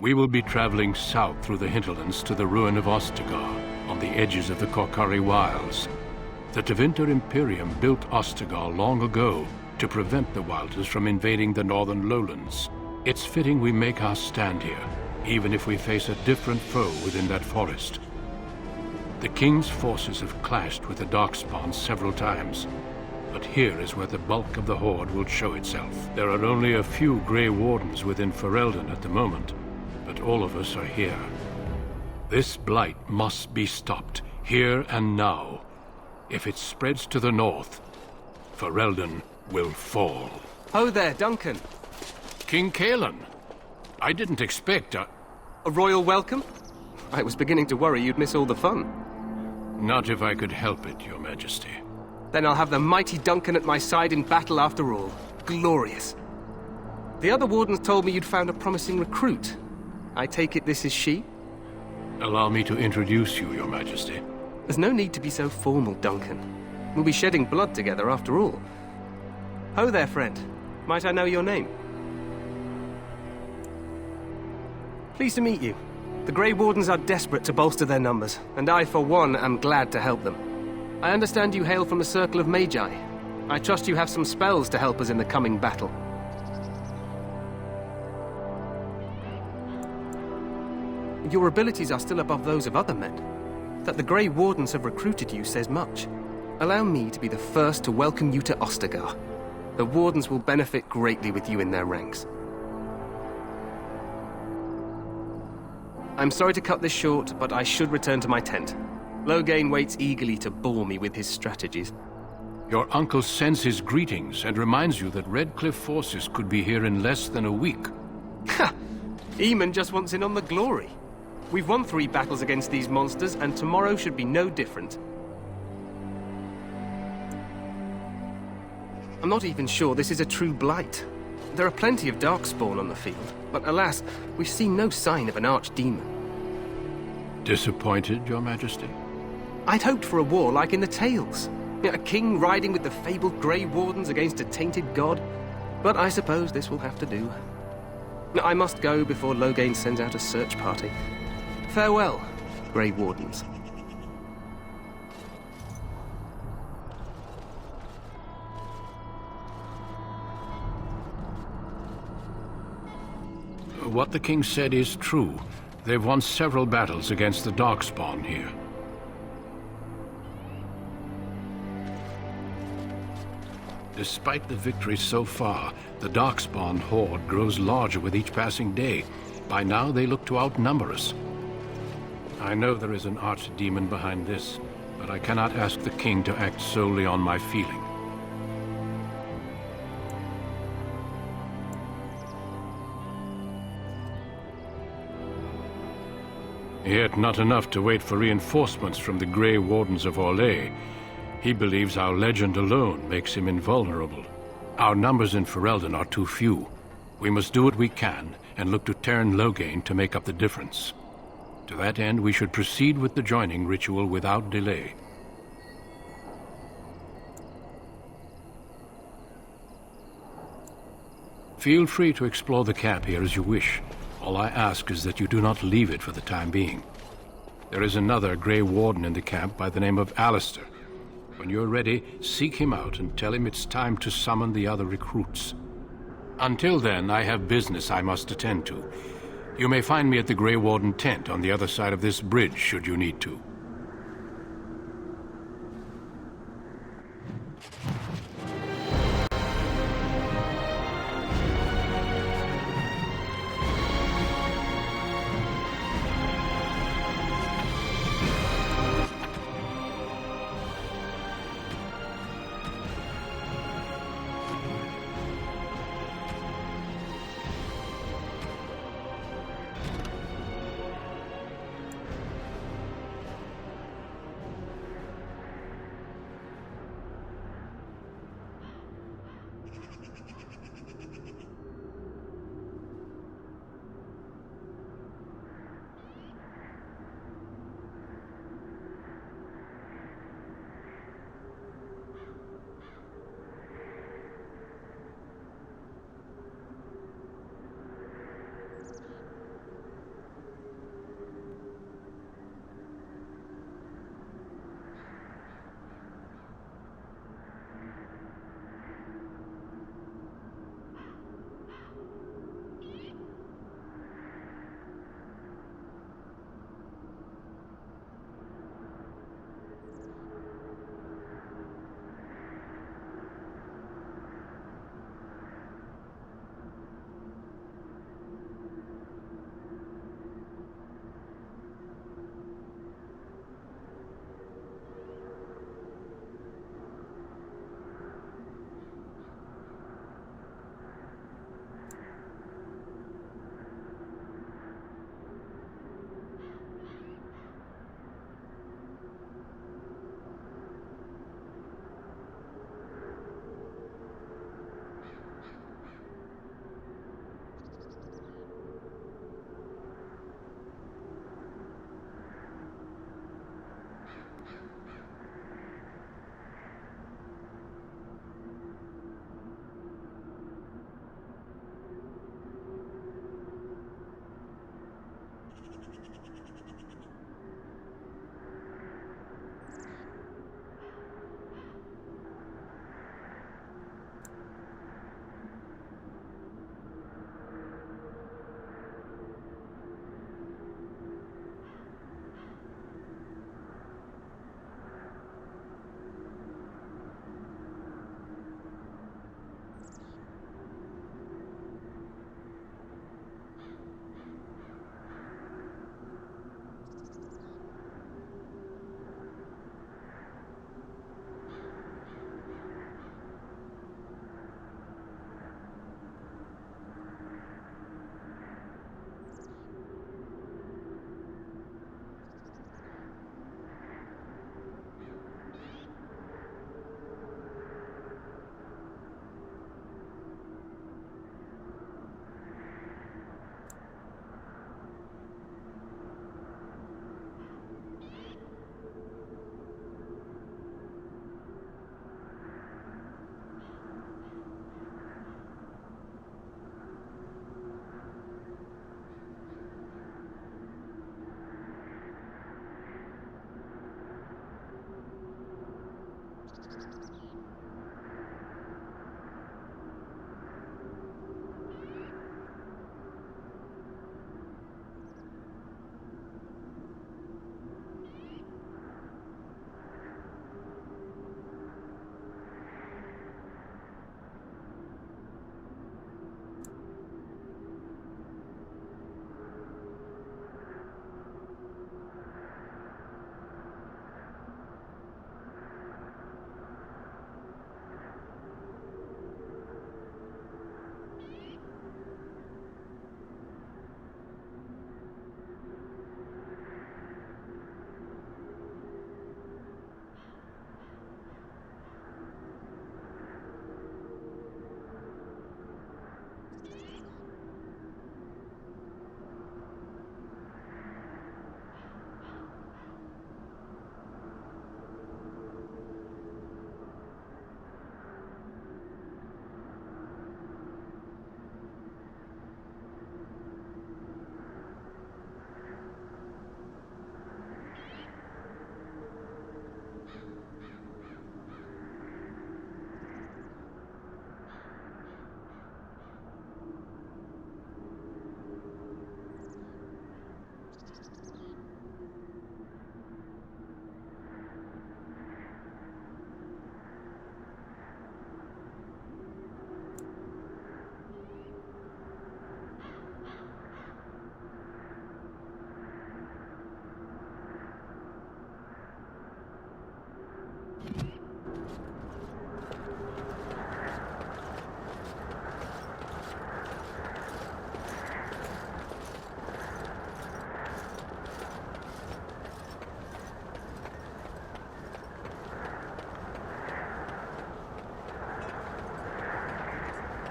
We will be traveling south through the hinterlands to the ruin of Ostagar, on the edges of the Korkari Wilds. The Tevinter Imperium built Ostagar long ago to prevent the Wilders from invading the northern lowlands. It's fitting we make our stand here, even if we face a different foe within that forest. The King's forces have clashed with the Darkspawn several times, but here is where the bulk of the Horde will show itself. There are only a few Grey Wardens within Ferelden at the moment, but all of us are here. This blight must be stopped, here and now. If it spreads to the north, Ferelden will fall. Oh there, Duncan. King Kaelan. I didn't expect a royal welcome? I was beginning to worry you'd miss all the fun. Not if I could help it, Your Majesty. Then I'll have the mighty Duncan at my side in battle after all. Glorious. The other wardens told me you'd found a promising recruit. I take it this is she? Allow me to introduce you, Your Majesty. There's no need to be so formal, Duncan. We'll be shedding blood together after all. Ho there, friend. Might I know your name? Pleased to meet you. The Grey Wardens are desperate to bolster their numbers, and I, for one, am glad to help them. I understand you hail from the Circle of Magi. I trust you have some spells to help us in the coming battle. Your abilities are still above those of other men. That the Grey Wardens have recruited you says much. Allow me to be the first to welcome you to Ostagar. The Wardens will benefit greatly with you in their ranks. I'm sorry to cut this short, but I should return to my tent. Loghain waits eagerly to bore me with his strategies. Your uncle sends his greetings and reminds you that Redcliffe forces could be here in less than a week. Ha! Eamon just wants in on the glory. We've won 3 battles against these monsters, and tomorrow should be no different. I'm not even sure this is a true blight. There are plenty of Darkspawn on the field, but alas, we've seen no sign of an Archdemon. Disappointed, Your Majesty? I'd hoped for a war like in the tales. A king riding with the fabled Grey Wardens against a tainted god. But I suppose this will have to do. I must go before Loghain sends out a search party. Farewell, Grey Wardens. What the king said is true. They've won several battles against the Darkspawn here. Despite the victories so far, the Darkspawn horde grows larger with each passing day. By now, they look to outnumber us. I know there is an archdemon behind this, but I cannot ask the king to act solely on my feeling. Yet not enough to wait for reinforcements from the Grey Wardens of Orlais. He believes our legend alone makes him invulnerable. Our numbers in Ferelden are too few. We must do what we can and look to Teyrn Loghain to make up the difference. To that end, we should proceed with the joining ritual without delay. Feel free to explore the camp here as you wish. All I ask is that you do not leave it for the time being. There is another Grey Warden in the camp by the name of Alistair. When you're ready, seek him out and tell him it's time to summon the other recruits. Until then, I have business I must attend to. You may find me at the Grey Warden tent on the other side of this bridge, should you need to.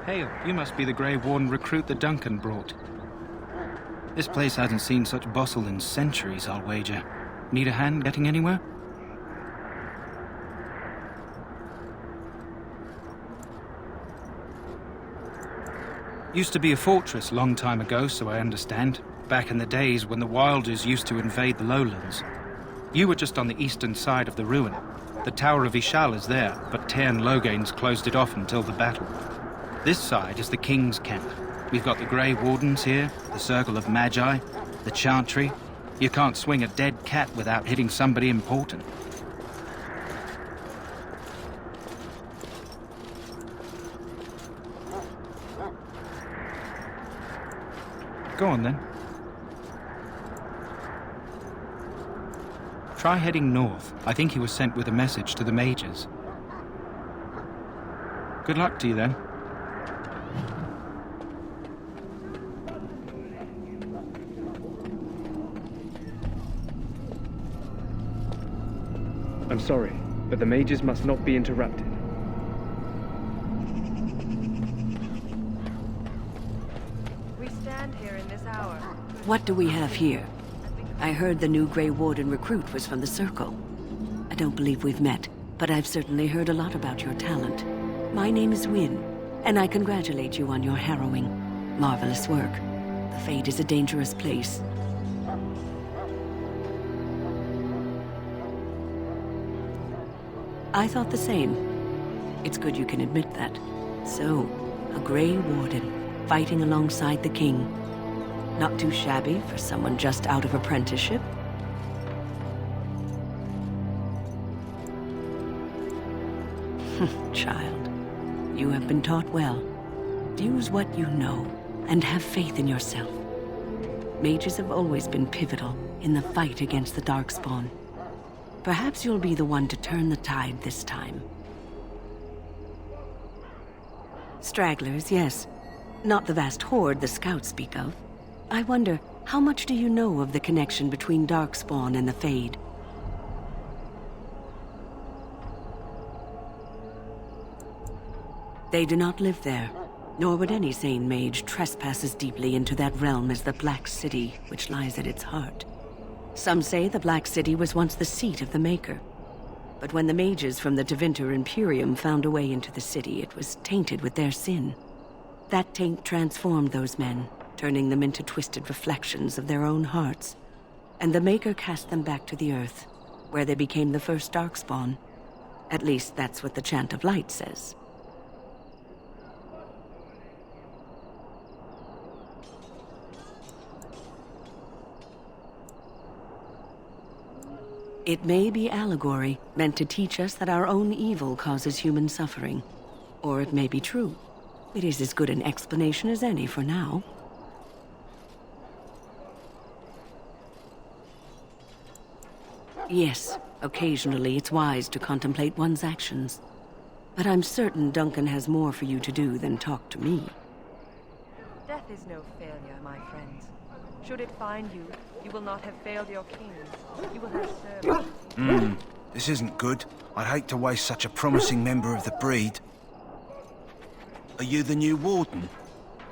Hail, you must be the Grey Warden Recruit that Duncan brought. This place hasn't seen such bustle in centuries, I'll wager. Need a hand getting anywhere? Used to be a fortress long time ago, so I understand. Back in the days when the Wilders used to invade the lowlands. You were just on the eastern side of the ruin. The Tower of Ishal is there, but Tairn Logains closed it off until the battle. This side is the King's camp. We've got the Grey Wardens here, the Circle of Magi, the Chantry. You can't swing a dead cat without hitting somebody important. Go on then. Try heading north. I think he was sent with a message to the mages. Good luck to you then. I'm sorry, but the mages must not be interrupted. We stand here in this hour. What do we have here? I heard the new Grey Warden Recruit was from the Circle. I don't believe we've met, but I've certainly heard a lot about your talent. My name is Wynne, and I congratulate you on your harrowing, marvelous work. The Fade is a dangerous place. I thought the same. It's good you can admit that. So, a Grey Warden, fighting alongside the King. Not too shabby for someone just out of apprenticeship. Child, you have been taught well. Use what you know, and have faith in yourself. Mages have always been pivotal in the fight against the Darkspawn. Perhaps you'll be the one to turn the tide this time. Stragglers, yes. Not the vast horde the scouts speak of. I wonder, how much do you know of the connection between Darkspawn and the Fade? They do not live there, nor would any sane mage trespass as deeply into that realm as the Black City, which lies at its heart. Some say the Black City was once the seat of the Maker. But when the mages from the Tevinter Imperium found a way into the city, it was tainted with their sin. That taint transformed those men, turning them into twisted reflections of their own hearts. And the Maker cast them back to the earth, where they became the first Darkspawn. At least that's what the Chant of Light says. It may be allegory, meant to teach us that our own evil causes human suffering. Or it may be true. It is as good an explanation as any for now. Yes, occasionally it's wise to contemplate one's actions. But I'm certain Duncan has more for you to do than talk to me. Death is no failure, my friends. Should it find you, you will not have failed your king. You will have served. This isn't good. I'd hate to waste such a promising member of the breed. Are you the new warden?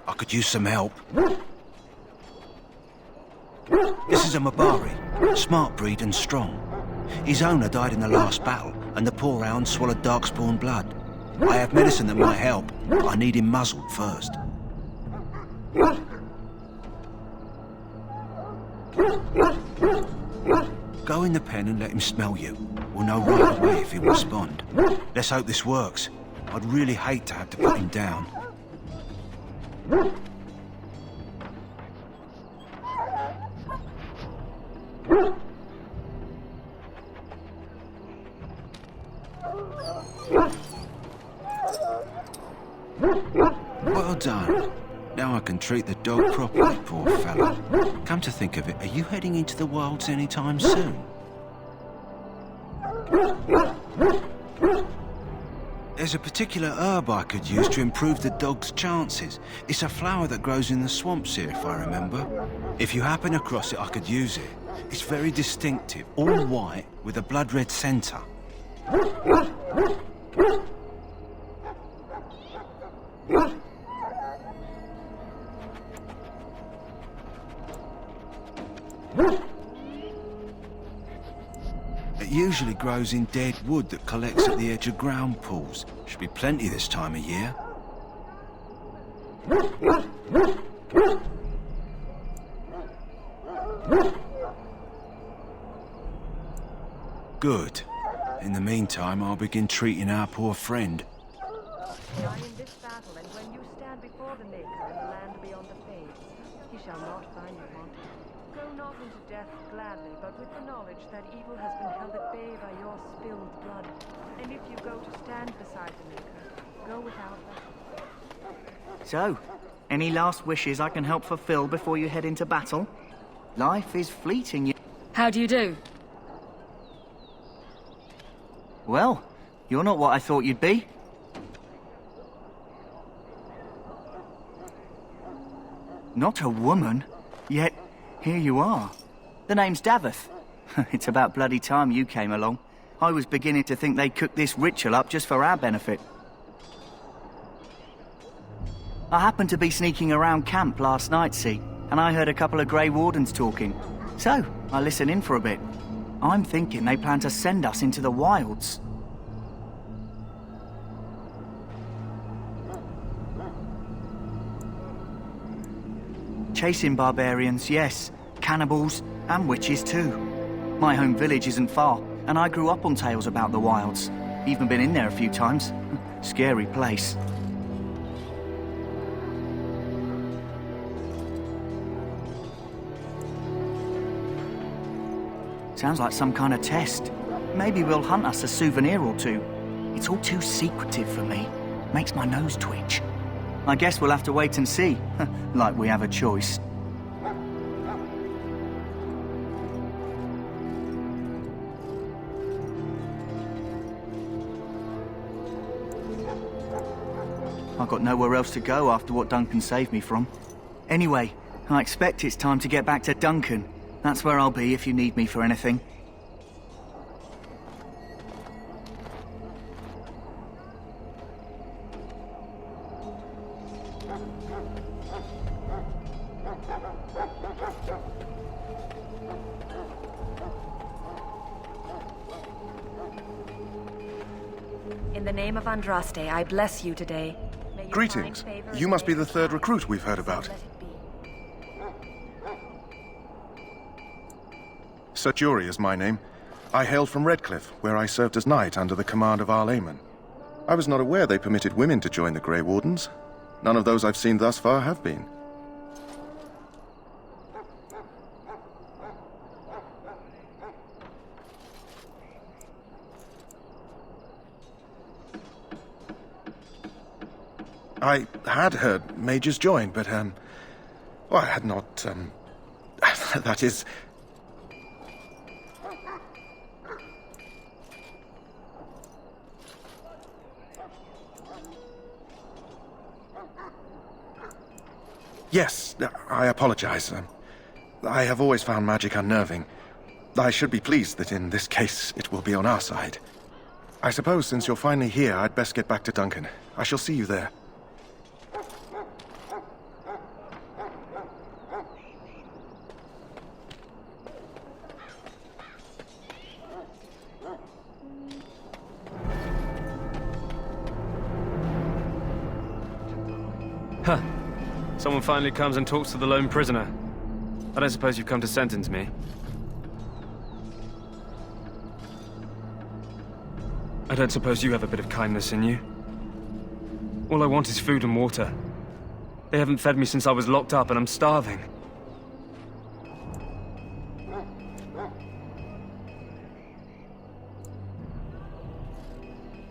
I could use some help. This is a Mabari, smart breed and strong. His owner died in the last battle, and the poor hound swallowed Darkspawn blood. I have medicine that might help, but I need him muzzled first. Go in the pen and let him smell you. We'll know right away if he'll respond. Let's hope this works. I'd really hate to have to put him down. Well done. Now I can treat the dog properly, poor fella. Come to think of it, are you heading into the wilds anytime soon? There's a particular herb I could use to improve the dog's chances. It's a flower that grows in the swamps here, if I remember. If you happen across it, I could use it. It's very distinctive, all white, with a blood-red centre. It usually grows in dead wood that collects at the edge of ground pools. Should be plenty this time of year. Good. In the meantime, I'll begin treating our poor friend. Die in this battle, and when you stand before the Maker in the land beyond the Fade, he shall not find you wanting. Go not into death gladly, but with the knowledge that evil has been held at bay by your spilled blood. And if you go to stand beside the Maker, go without that. So, any last wishes I can help fulfill before you head into battle? Life is fleeting. How do you do? Well, you're not what I thought you'd be. Not a woman, yet here you are. The name's Davith. It's about bloody time you came along. I was beginning to think they'd cooked this ritual up just for our benefit. I happened to be sneaking around camp last night, see, and I heard a couple of Grey Wardens talking. So, I listened in for a bit. I'm thinking they plan to send us into the wilds. Chasing barbarians, yes. Cannibals, and witches too. My home village isn't far, and I grew up on tales about the wilds. Even been in there a few times. Scary place. Sounds like some kind of test. Maybe we'll hunt us a souvenir or two. It's all too secretive for me. Makes my nose twitch. I guess we'll have to wait and see. Like we have a choice. I've got nowhere else to go after what Duncan saved me from. Anyway, I expect it's time to get back to Duncan. That's where I'll be if you need me for anything. In the name of Andraste, I bless you today. May you Greetings. find favor You in must be the Maker's third eyes. recruit we've heard So about. let it be. Sir Jury is my name. I hail from Redcliffe, where I served as knight under the command of Archdemon. I was not aware they permitted women to join the Grey Wardens. None of those I've seen thus far have been. I had heard mages join, but, well, I had not, that is... Yes, I apologize. I have always found magic unnerving. I should be pleased that in this case it will be on our side. I suppose since you're finally here, I'd best get back to Duncan. I shall see you there. Huh. Someone finally comes and talks to the lone prisoner. I don't suppose you've come to sentence me. I don't suppose you have a bit of kindness in you. All I want is food and water. They haven't fed me since I was locked up and I'm starving.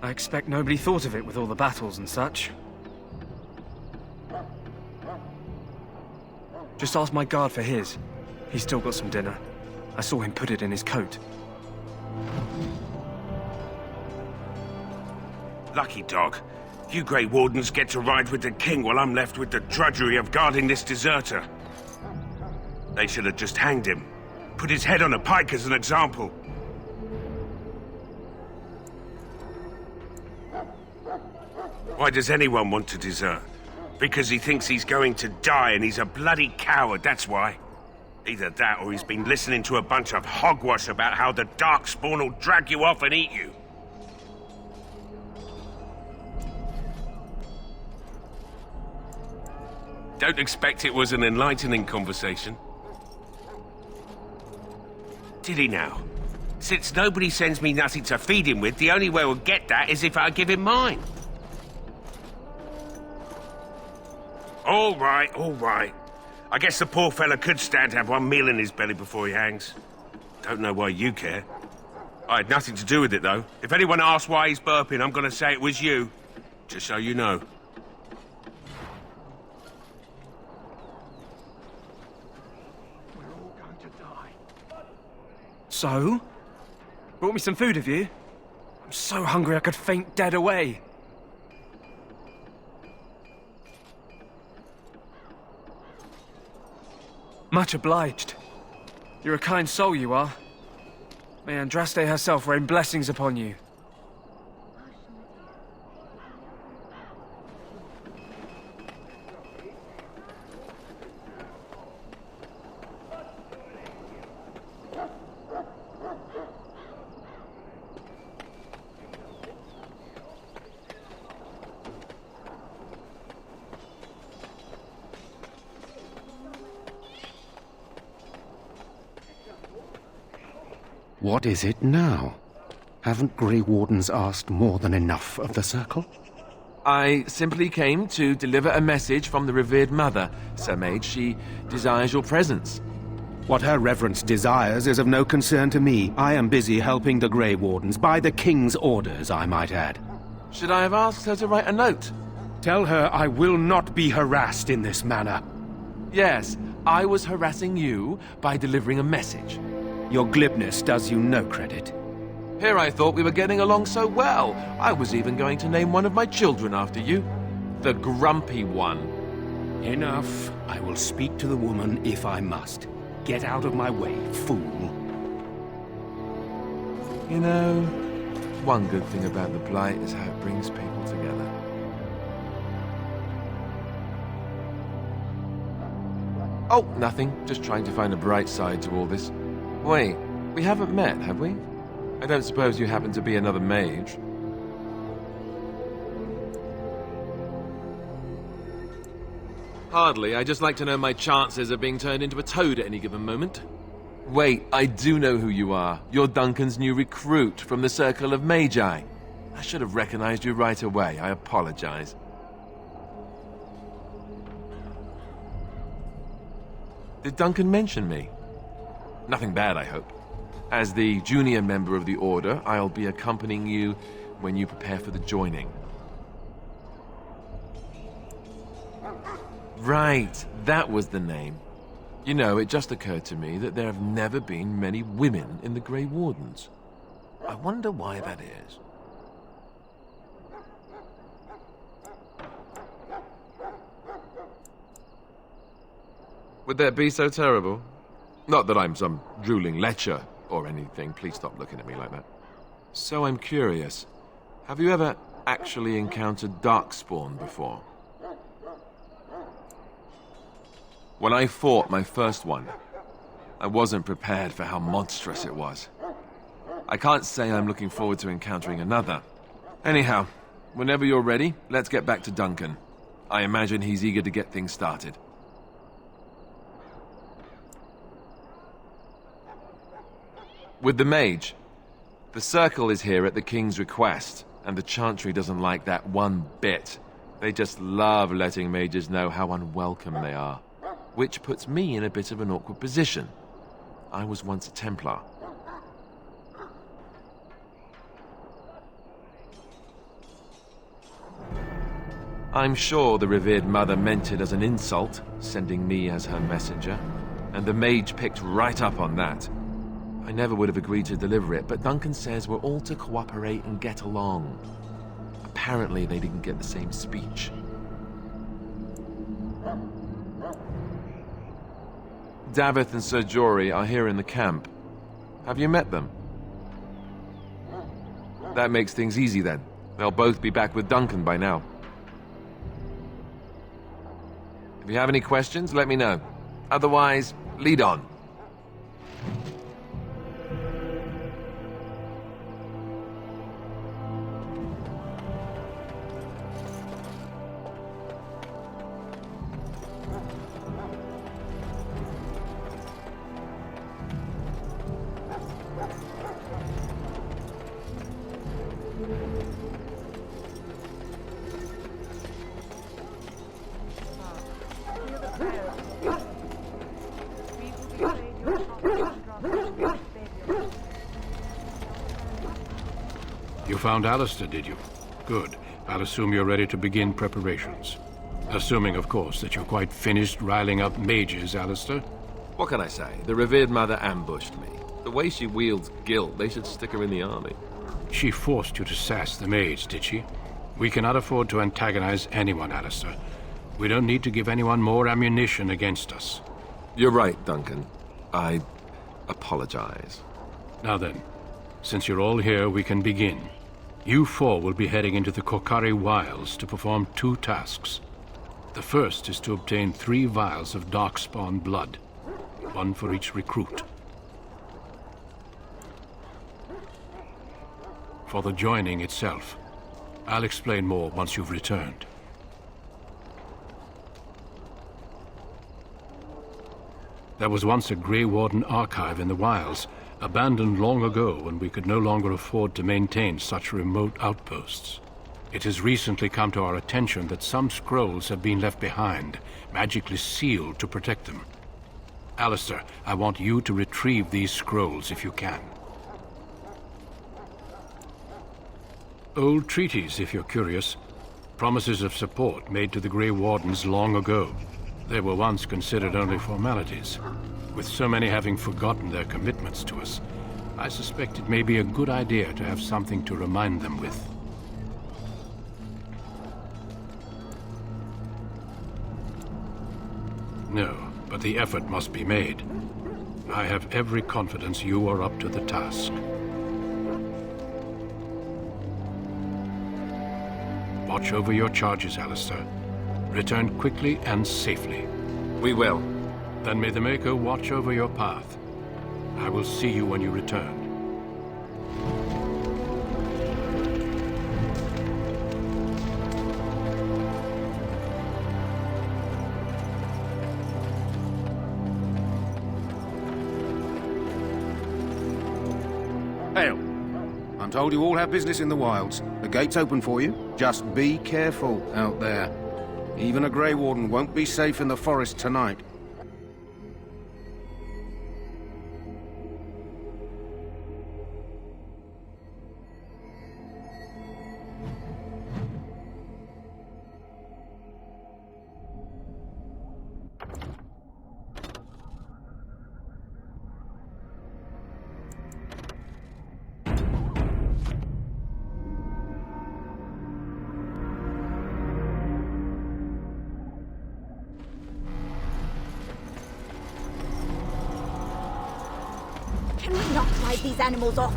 I expect nobody thought of it with all the battles and such. Just ask my guard for his. He's still got some dinner. I saw him put it in his coat. Lucky dog. You Grey Wardens get to ride with the king while I'm left with the drudgery of guarding this deserter. They should have just hanged him. Put his head on a pike as an example. Why does anyone want to desert? Because he thinks he's going to die and he's a bloody coward, that's why. Either that or he's been listening to a bunch of hogwash about how the Darkspawn will drag you off and eat you. Don't expect it was an enlightening conversation. Did he now? Since nobody sends me nothing to feed him with, the only way we'll get that is if I give him mine. All right, all right. I guess the poor fella could stand to have one meal in his belly before he hangs. Don't know why you care. I had nothing to do with it, though. If anyone asks why he's burping, I'm gonna say it was you. Just so you know. So? Brought me some food, have you? I'm so hungry I could faint dead away. Much obliged. You're a kind soul, you are. May Andraste herself rain blessings upon you. What is it now? Haven't Grey Wardens asked more than enough of the Circle? I simply came to deliver a message from the revered mother, Sir Mage. She desires your presence. What her reverence desires is of no concern to me. I am busy helping the Grey Wardens, by the King's orders, I might add. Should I have asked her to write a note? Tell her I will not be harassed in this manner. Yes, I was harassing you by delivering a message. Your glibness does you no credit. Here I thought we were getting along so well. I was even going to name one of my children after you. The Grumpy One. Enough. I will speak to the woman if I must. Get out of my way, fool. You know, one good thing about the Blight is how it brings people together. Oh, nothing. Just trying to find a bright side to all this. Wait, we haven't met, have we? I don't suppose you happen to be another mage? Hardly. I'd just like to know my chances of being turned into a toad at any given moment. Wait, I do know who you are. You're Duncan's new recruit from the Circle of Magi. I should have recognized you right away. I apologize. Did Duncan mention me? Nothing bad, I hope. As the junior member of the Order, I'll be accompanying you when you prepare for the joining. Right, that was the name. You know, it just occurred to me that there have never been many women in the Grey Wardens. I wonder why that is. Would that be so terrible? Not that I'm some drooling lecher or anything. Please stop looking at me like that. So I'm curious. Have you ever actually encountered Darkspawn before? When I fought my first one, I wasn't prepared for how monstrous it was. I can't say I'm looking forward to encountering another. Anyhow, whenever you're ready, let's get back to Duncan. I imagine he's eager to get things started. With the mage, the Circle is here at the King's request, and the Chantry doesn't like that one bit. They just love letting mages know how unwelcome they are, which puts me in a bit of an awkward position. I was once a Templar. I'm sure the revered mother meant it as an insult, sending me as her messenger, and the mage picked right up on that. I never would have agreed to deliver it, but Duncan says we're all to cooperate and get along. Apparently they didn't get the same speech. Davith and Sir Jory are here in the camp. Have you met them? That makes things easy then. They'll both be back with Duncan by now. If you have any questions, let me know. Otherwise, lead on. You found Alistair, did you? Good. I'll assume you're ready to begin preparations. Assuming, of course, that you're quite finished riling up mages, Alistair. What can I say? The revered mother ambushed me. The way she wields guilt, they should stick her in the army. She forced you to sass the mage, did she? We cannot afford to antagonize anyone, Alistair. We don't need to give anyone more ammunition against us. You're right, Duncan. I apologize. Now then, since you're all here, we can begin. You four will be heading into the Kokari Wilds to perform 2 tasks. The first is to obtain 3 vials of Darkspawn blood, 1 for each recruit. For the joining itself, I'll explain more once you've returned. There was once a Grey Warden archive in the wilds, abandoned long ago when we could no longer afford to maintain such remote outposts. It has recently come to our attention that some scrolls have been left behind, magically sealed to protect them. Alistair, I want you to retrieve these scrolls if you can. Old treaties, if you're curious. Promises of support made to the Grey Wardens long ago. They were once considered only formalities. With so many having forgotten their commitments to us, I suspect it may be a good idea to have something to remind them with. No, but the effort must be made. I have every confidence you are up to the task. Watch over your charges, Alistair. Return quickly and safely. We will. Then may the Maker watch over your path. I will see you when you return. Hail. I'm told you all have business in the wilds. The gate's open for you. Just be careful out there. Even a Grey Warden won't be safe in the forest tonight. Can we not drive these animals off?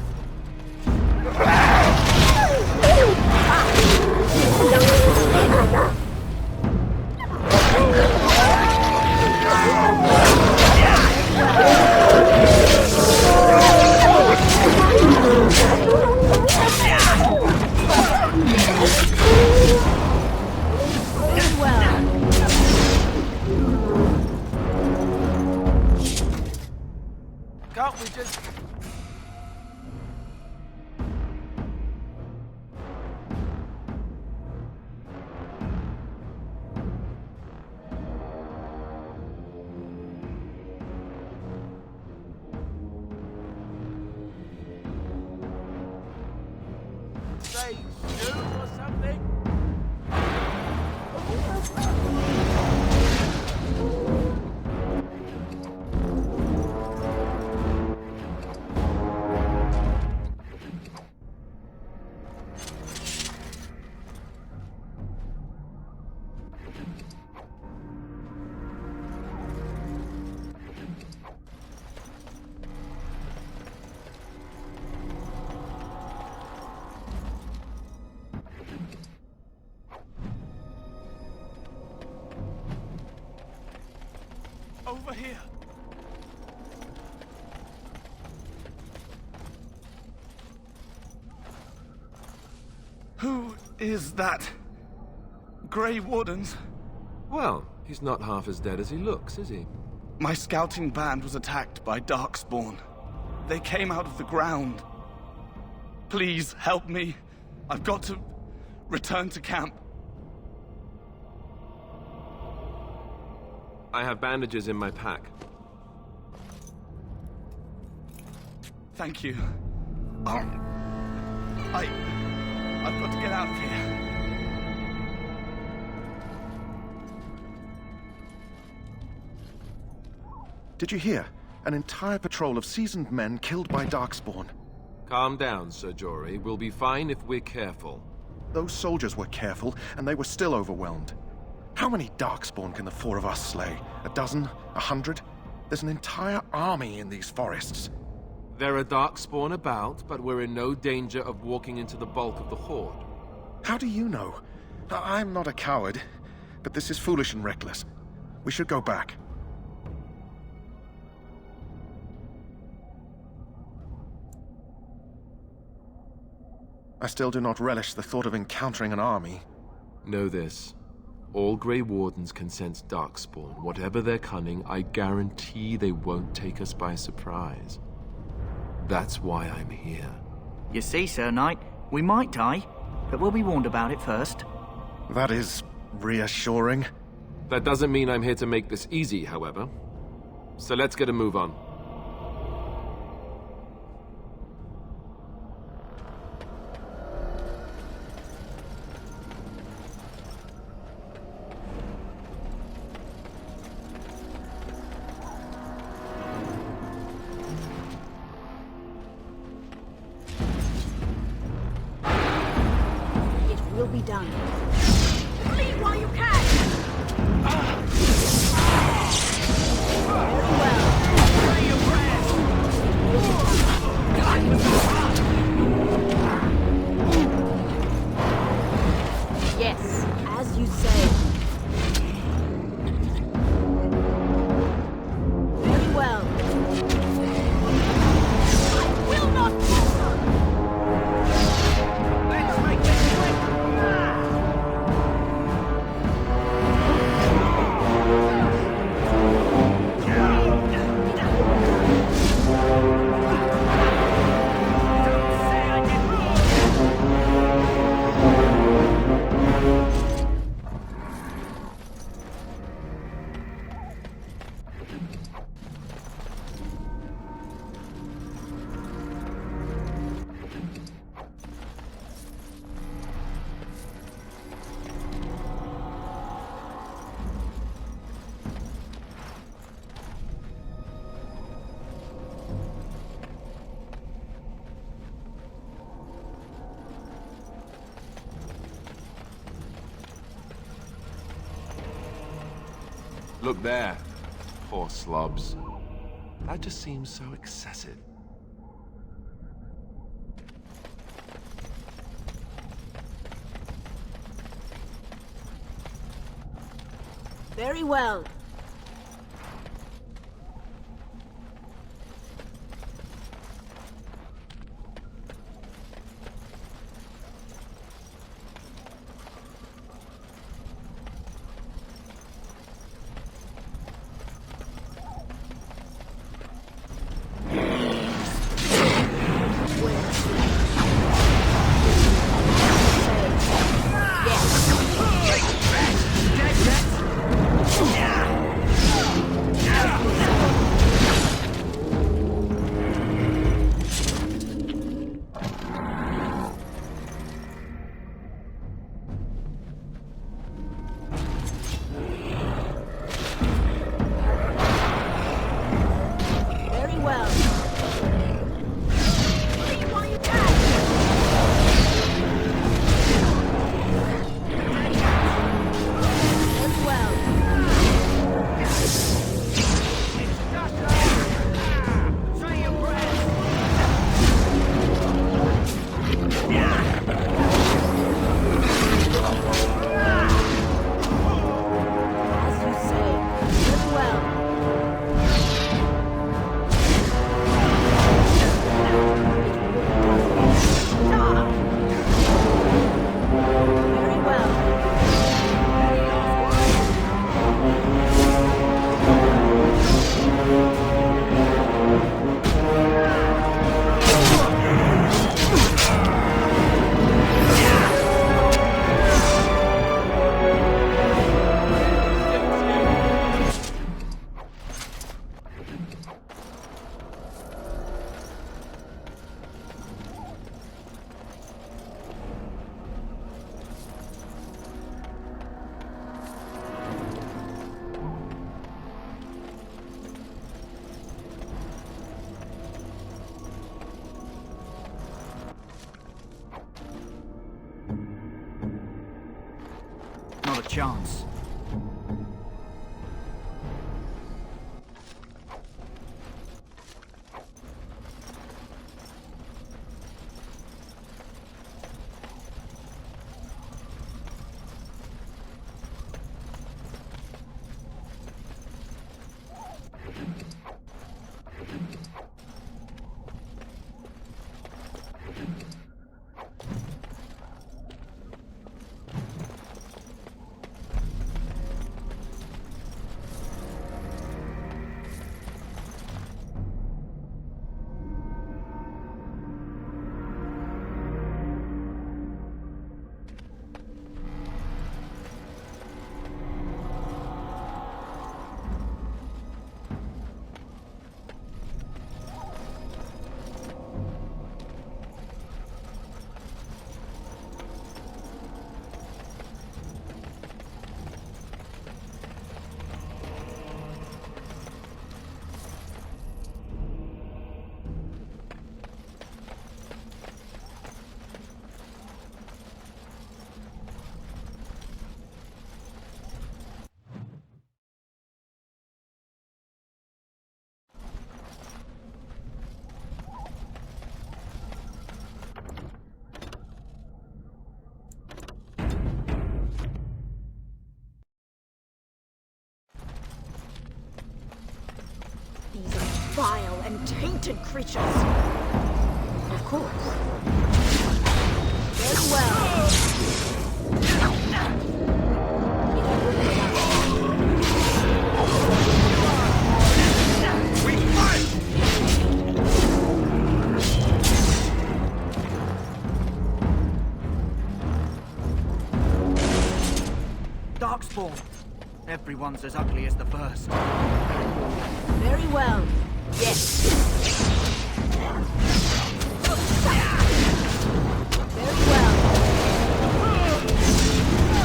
Can't we just... say shoot or something? Over here. Who is that? Grey Wardens? Well, he's not half as dead as he looks, is he? My scouting band was attacked by Darkspawn. They came out of the ground. Please help me. I've got to return to camp. I have bandages in my pack. Thank you. I've got to get out of here. Did you hear? An entire patrol of seasoned men killed by Darkspawn. Calm down, Sir Jory. We'll be fine if we're careful. Those soldiers were careful, and they were still overwhelmed. How many Darkspawn can the four of us slay? A dozen? 100? There's an entire army in these forests. There are Darkspawn about, but we're in no danger of walking into the bulk of the Horde. How do you know? I'm not a coward, but this is foolish and reckless. We should go back. I still do not relish the thought of encountering an army. Know this. All Grey Wardens can sense Darkspawn. Whatever their cunning, I guarantee they won't take us by surprise. That's why I'm here. You see, Sir Knight, we might die, but we'll be warned about it first. That is reassuring. That doesn't mean I'm here to make this easy, however. So let's get a move on. Will be done. Flee while you can! Very well. Yes, as you say. Very well. I will not falter! Let's make this quick! Look there. Poor slobs. That just seems so excessive. Very well. Yes. chance. These are vile and tainted creatures. Of course. Very well. Darkspawn. Everyone's as ugly as the first. Very well. Yes. Very well.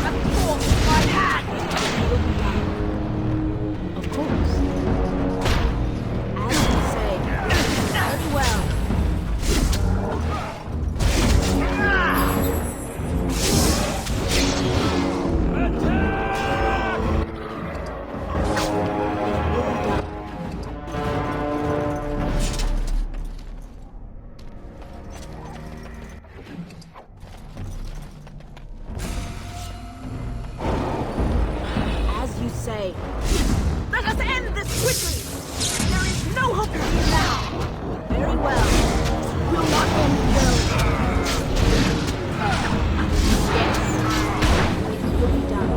Of course, my hand. Of course. As you say. Very well. Say, let us end this quickly! There is no hope for you now! Very well. This will not end well. Yes. It will be done.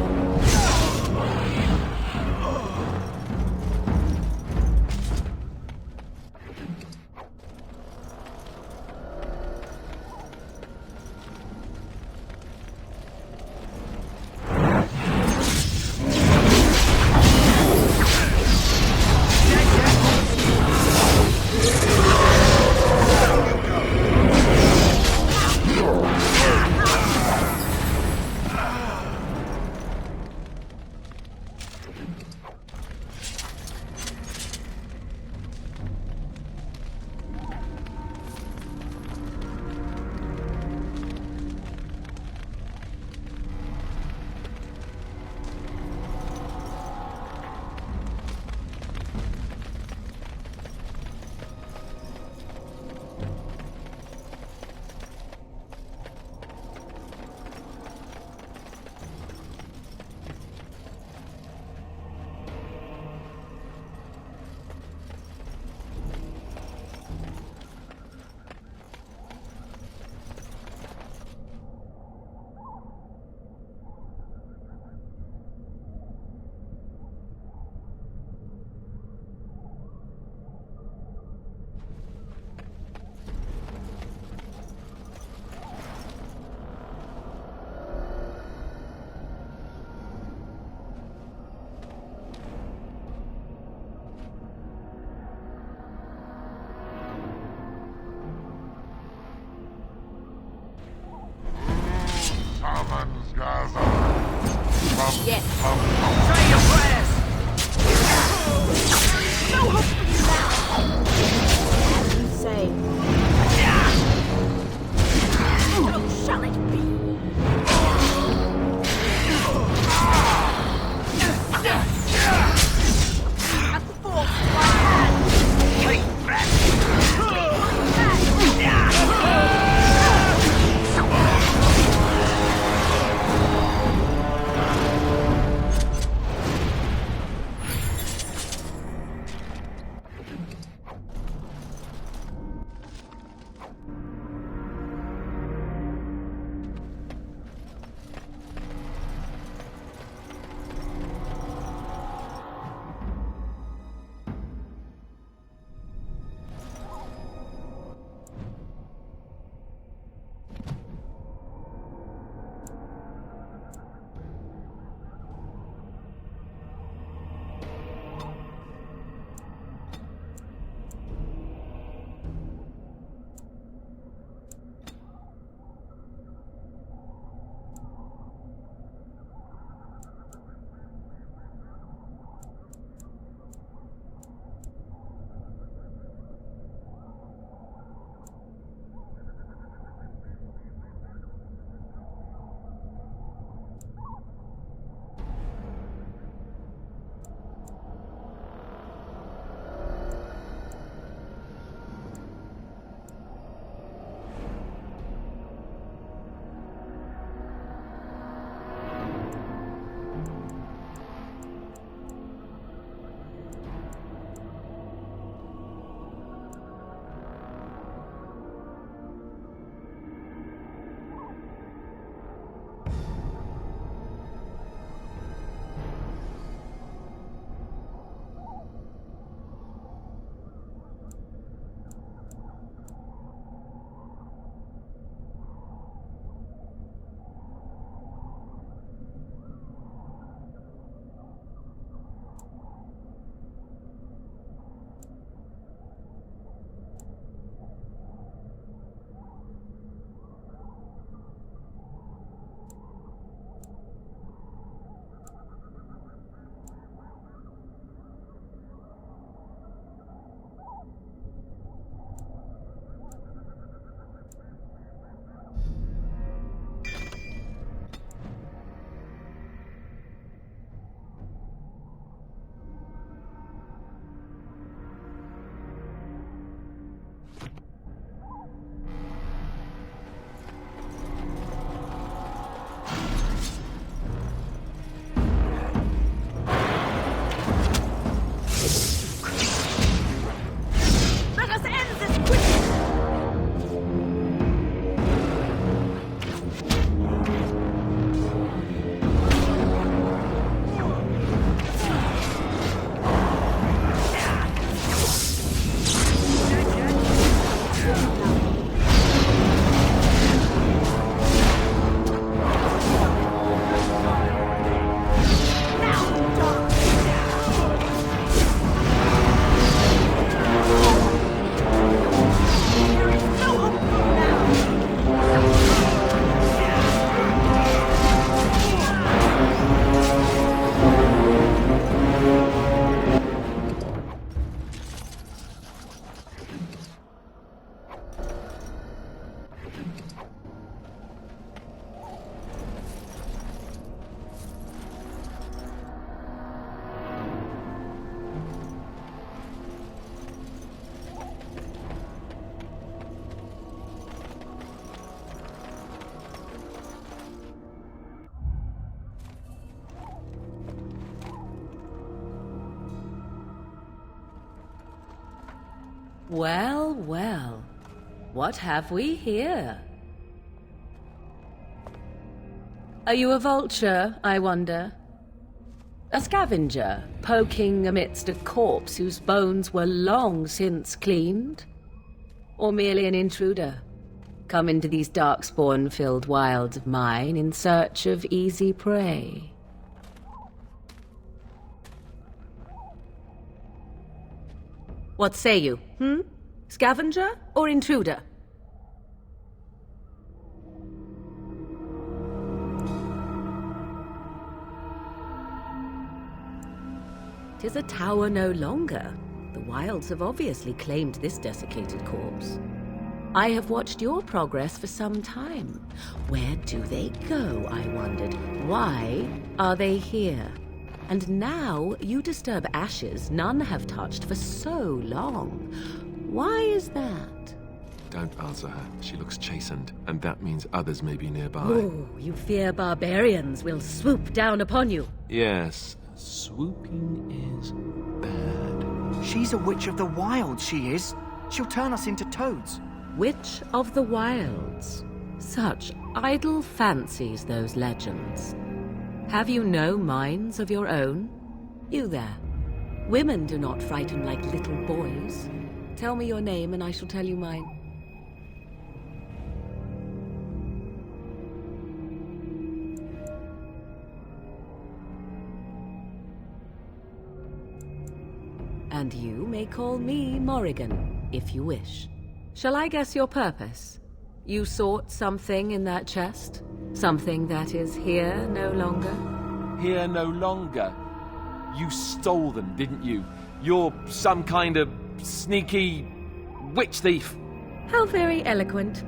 Yes. Say your prayers! There is no hope for you now! As you say. So shall it be! Well, well. What have we here? Are you a vulture, I wonder? A scavenger, poking amidst a corpse whose bones were long since cleaned? Or merely an intruder, come into these Darkspawn-filled wilds of mine in search of easy prey? What say you, Scavenger or intruder? "'Tis a tower no longer. The wilds have obviously claimed this desiccated corpse. I have watched your progress for some time. Where do they go, I wondered? Why are they here? And now you disturb ashes none have touched for so long. Why is that?" Don't answer her. She looks chastened, and that means others may be nearby. Oh, you fear barbarians will swoop down upon you. Yes, swooping is bad. She's a witch of the wilds, she is. She'll turn us into toads. Witch of the wilds. Such idle fancies, those legends. Have you no minds of your own? You there. Women do not frighten like little boys. Tell me your name and I shall tell you mine. And you may call me Morrigan, if you wish. Shall I guess your purpose? You sought something in that chest? Something that is here no longer? Here no longer? You stole them, didn't you? You're some kind of sneaky witch thief. How very eloquent.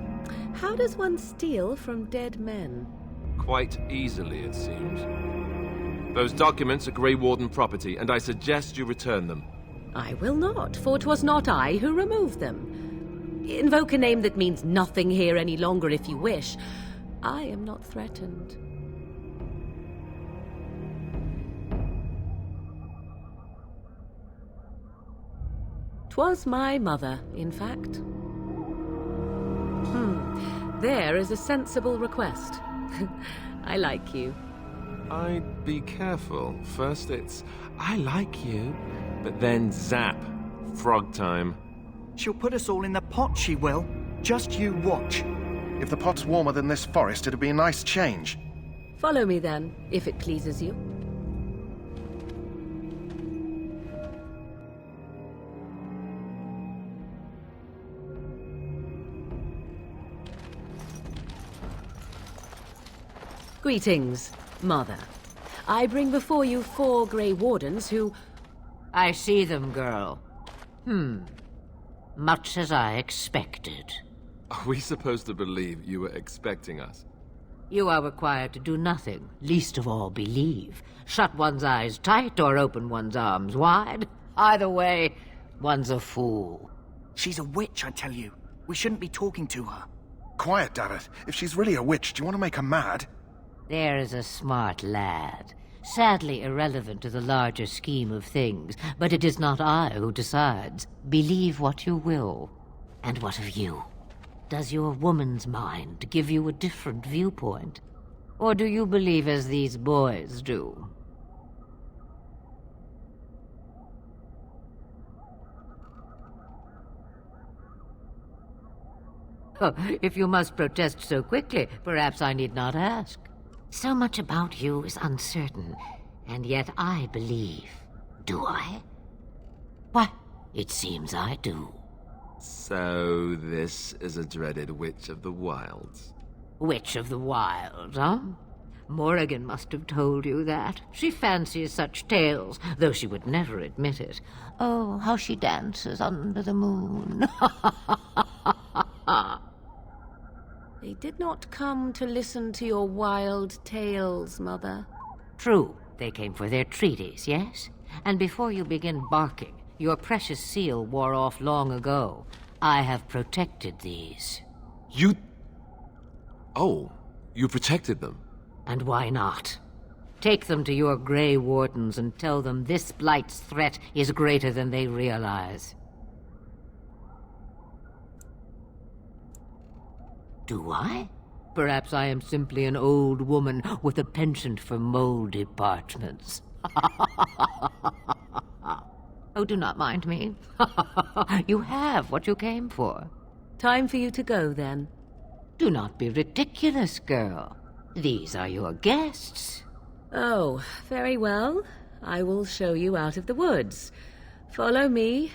How does one steal from dead men? Quite easily, it seems. Those documents are Grey Warden property, and I suggest you return them. I will not, for 'twas not I who removed them. Invoke a name that means nothing here any longer if you wish. I am not threatened. 'Twas my mother, in fact. There is a sensible request. I like you. I'd be careful. First it's, I like you, but then zap. Frog time. She'll put us all in the pot, she will. Just you watch. If the pot's warmer than this forest, it'd be a nice change. Follow me then, if it pleases you. Greetings, Mother. I bring before you 4 Grey Wardens who... I see them, girl. Much as I expected. Are we supposed to believe you were expecting us? You are required to do nothing, least of all believe. Shut one's eyes tight or open one's arms wide. Either way, one's a fool. She's a witch, I tell you. We shouldn't be talking to her. Quiet, Davith. If she's really a witch, do you want to make her mad? There is a smart lad. Sadly irrelevant to the larger scheme of things, but it is not I who decides. Believe what you will. And what of you? Does your woman's mind give you a different viewpoint? Or do you believe as these boys do? Oh, if you must protest so quickly, perhaps I need not ask. So much about you is uncertain, and yet I believe. Do I? Why, it seems I do. So this is a dreaded Witch of the Wilds. Witch of the Wilds, huh? Morrigan must have told you that. She fancies such tales, though she would never admit it. Oh, how she dances under the moon. They did not come to listen to your wild tales, Mother. True, they came for their treaties, yes? And before you begin barking, your precious seal wore off long ago. I have protected these. You... Oh, you protected them? And why not? Take them to your Grey Wardens and tell them this blight's threat is greater than they realize. Do I? Perhaps I am simply an old woman with a penchant for moldy parchments. Oh, do not mind me. You have what you came for. Time for you to go, then. Do not be ridiculous, girl. These are your guests. Oh, very well. I will show you out of the woods. Follow me.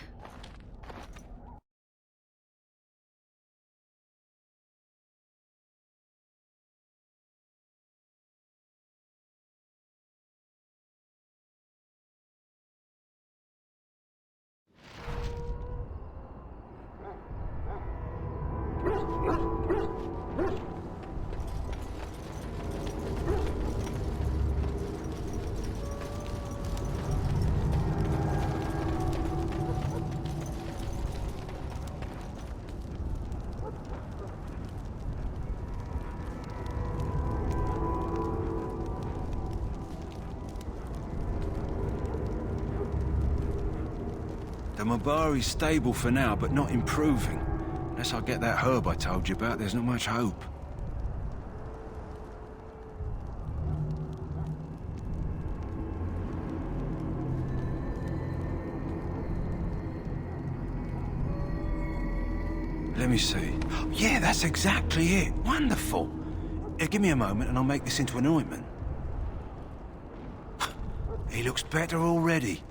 The Mabari's stable for now, but not improving. Unless I get that herb I told you about, there's not much hope. Let me see. Yeah, that's exactly it. Wonderful. Give me a moment and I'll make this into an ointment. He looks better already.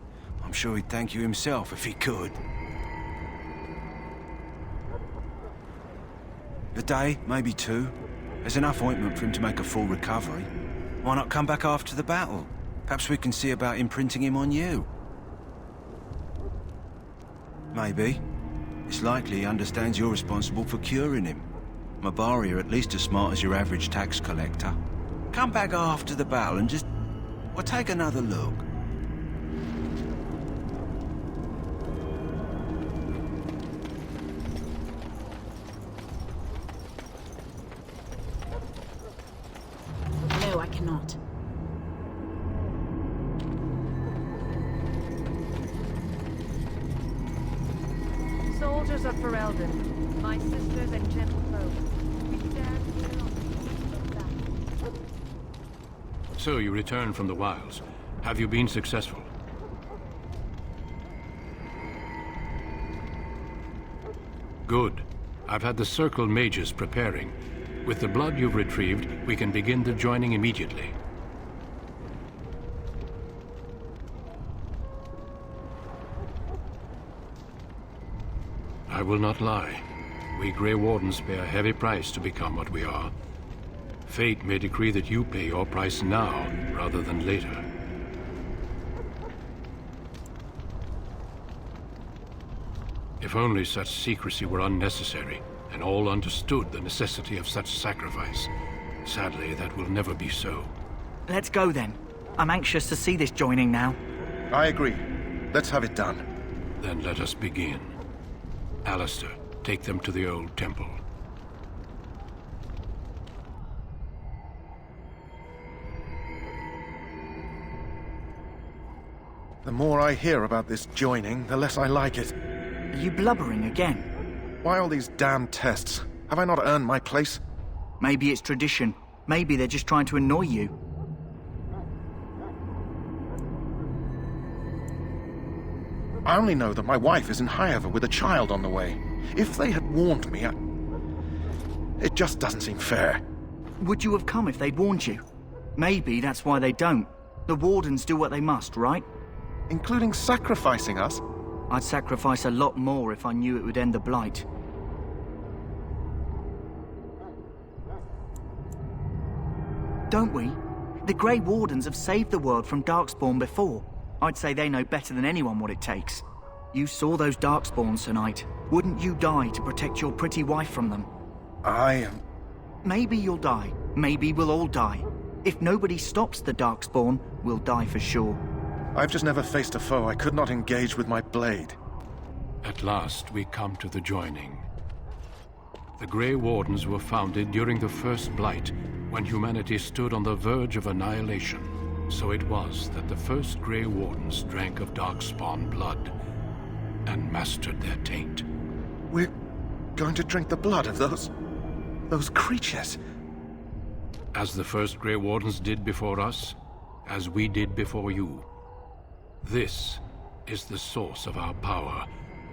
I'm sure he'd thank you himself if he could. A day, maybe 2. There's enough ointment for him to make a full recovery. Why not come back after the battle? Perhaps we can see about imprinting him on you. Maybe. It's likely he understands you're responsible for curing him. Mabari are at least as smart as your average tax collector. Come back after the battle and just... well, take another look. No, I cannot. Soldiers of Ferelden, my sisters and gentlefolk, we stand here on the eve of battle. So you returned from the wilds. Have you been successful? Good. I've had the Circle mages preparing. With the blood you've retrieved, we can begin the joining immediately. I will not lie. We Grey Wardens pay a heavy price to become what we are. Fate may decree that you pay your price now, rather than later. If only such secrecy were unnecessary, and all understood the necessity of such sacrifice. Sadly, that will never be so. Let's go then. I'm anxious to see this joining now. I agree. Let's have it done. Then let us begin. Alistair, take them to the old temple. The more I hear about this joining, the less I like it. Are you blubbering again? Why all these damn tests? Have I not earned my place? Maybe it's tradition. Maybe they're just trying to annoy you. I only know that my wife is in Highever with a child on the way. If they had warned me, it just doesn't seem fair. Would you have come if they'd warned you? Maybe that's why they don't. The Wardens do what they must, right? Including sacrificing us? I'd sacrifice a lot more if I knew it would end the Blight. Don't we? The Grey Wardens have saved the world from Darkspawn before. I'd say they know better than anyone what it takes. You saw those Darkspawns tonight. Wouldn't you die to protect your pretty wife from them? Maybe you'll die. Maybe we'll all die. If nobody stops the Darkspawn, we'll die for sure. I've just never faced a foe I could not engage with my blade. At last, we come to the joining. The Grey Wardens were founded during the First Blight, when humanity stood on the verge of annihilation. So it was that the first Grey Wardens drank of Darkspawn blood and mastered their taint. We're going to drink the blood of those Those creatures. As the first Grey Wardens did before us, as we did before you. This is the source of our power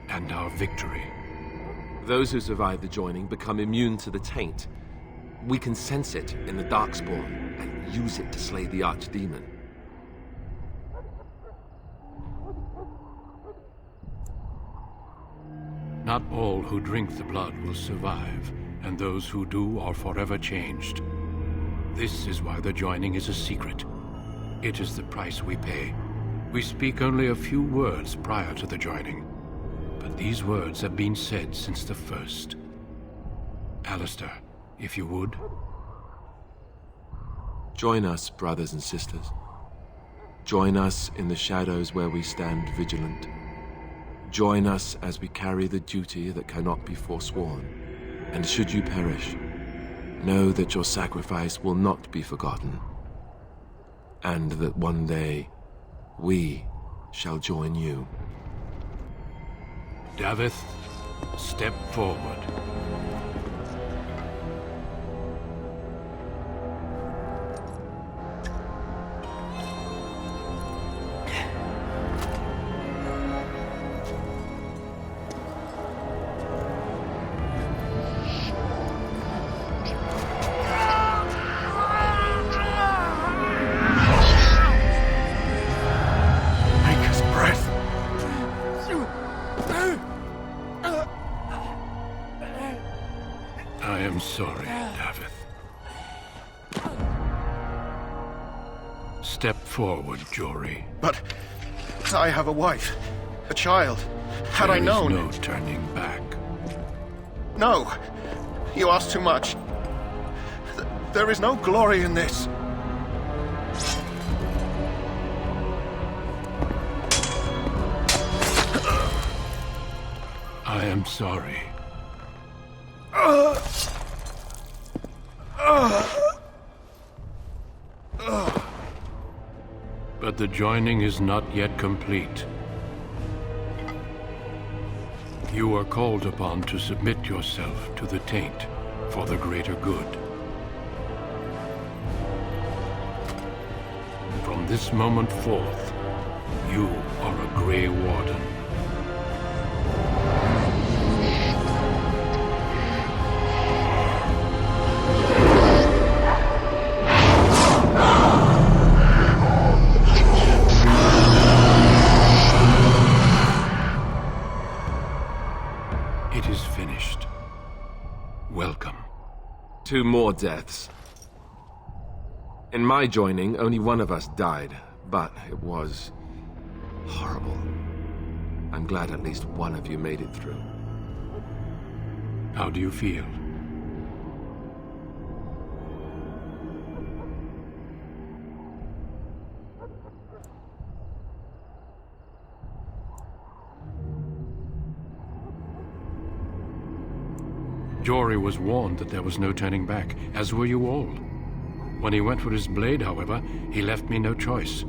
and our victory. Those who survive the joining become immune to the taint. We can sense it in the Darkspawn and use it to slay the Archdemon. Not all who drink the blood will survive, and those who do are forever changed. This is why the joining is a secret. It is the price we pay. We speak only a few words prior to the joining, but these words have been said since the first. Alistair, if you would. Join us, brothers and sisters. Join us in the shadows where we stand vigilant. Join us as we carry the duty that cannot be forsworn. And should you perish, know that your sacrifice will not be forgotten. And that one day, we shall join you. Davith, step forward. Sorry, Davith. Step forward, Jory. But I have a wife, a child. Had I known... There is no turning back. No! You ask too much. There is no glory in this. I am sorry. But the joining is not yet complete. You are called upon to submit yourself to the taint for the greater good. From this moment forth, you are a Grey Warden. It is finished. Welcome. 2 more deaths. In my joining, only one of us died, but it was horrible. I'm glad at least one of you made it through. How do you feel? Jory was warned that there was no turning back, as were you all. When he went for his blade, however, he left me no choice.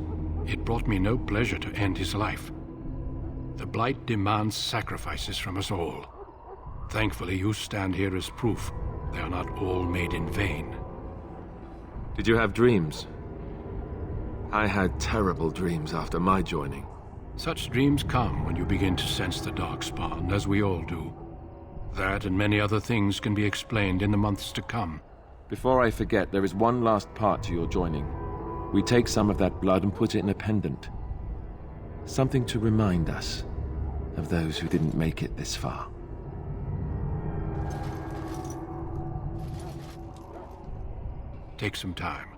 It brought me no pleasure to end his life. The Blight demands sacrifices from us all. Thankfully, you stand here as proof they are not all made in vain. Did you have dreams? I had terrible dreams after my joining. Such dreams come when you begin to sense the Darkspawn, as we all do. That and many other things can be explained in the months to come. Before I forget, there is one last part to your joining. We take some of that blood and put it in a pendant. Something to remind us of those who didn't make it this far. Take some time.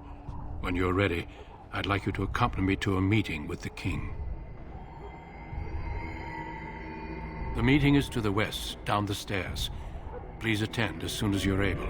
When you're ready, I'd like you to accompany me to a meeting with the king. The meeting is to the west, down the stairs. Please attend as soon as you're able.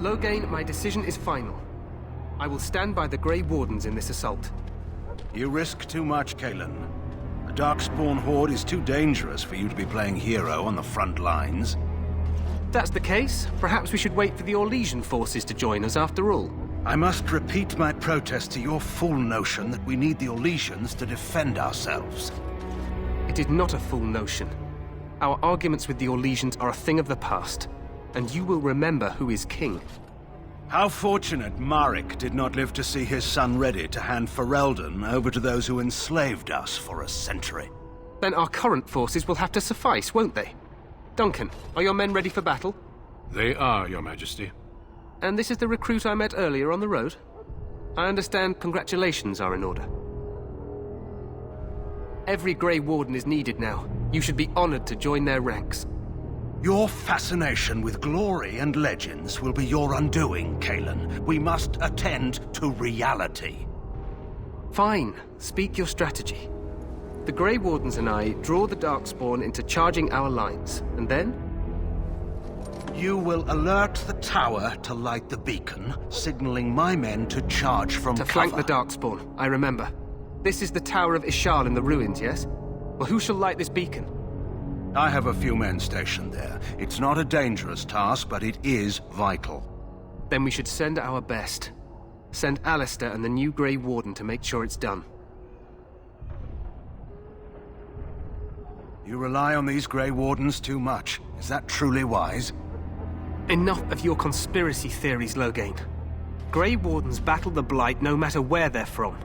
Loghain, my decision is final. I will stand by the Grey Wardens in this assault. You risk too much, Kalen. The Darkspawn horde is too dangerous for you to be playing hero on the front lines. If that's the case, perhaps we should wait for the Orlesian forces to join us after all. I must repeat my protest to your fool notion that we need the Orlesians to defend ourselves. It is not a fool notion. Our arguments with the Orlesians are a thing of the past, and you will remember who is king. How fortunate Marek did not live to see his son ready to hand Ferelden over to those who enslaved us for a century. Then our current forces will have to suffice, won't they? Duncan, are your men ready for battle? They are, Your Majesty. And this is the recruit I met earlier on the road? I understand congratulations are in order. Every Grey Warden is needed now. You should be honored to join their ranks. Your fascination with glory and legends will be your undoing, Kalen. We must attend to reality. Fine. Speak your strategy. The Grey Wardens and I draw the Darkspawn into charging our lines, and then? You will alert the tower to light the beacon, signaling my men to charge from cover. To flank the Darkspawn, I remember. This is the Tower of Ishal in the ruins, yes? Well, who shall light this beacon? I have a few men stationed there. It's not a dangerous task, but it is vital. Then we should send our best. Send Alistair and the new Grey Warden to make sure it's done. You rely on these Grey Wardens too much. Is that truly wise? Enough of your conspiracy theories, Loghain. Grey Wardens battle the Blight no matter where they're from.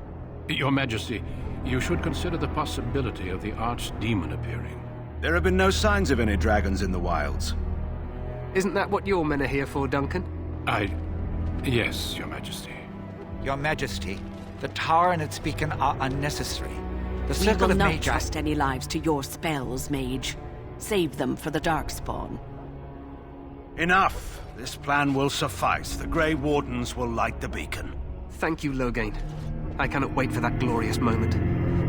Your Majesty, you should consider the possibility of the Archdemon appearing. There have been no signs of any dragons in the wilds. Isn't that what your men are here for, Duncan? Yes, Your Majesty. Your Majesty, the tower and its beacon are unnecessary. The We circle will of not Magi... trust any lives to your spells, Mage. Save them for the Darkspawn. Enough! This plan will suffice. The Grey Wardens will light the beacon. Thank you, Loghain. I cannot wait for that glorious moment.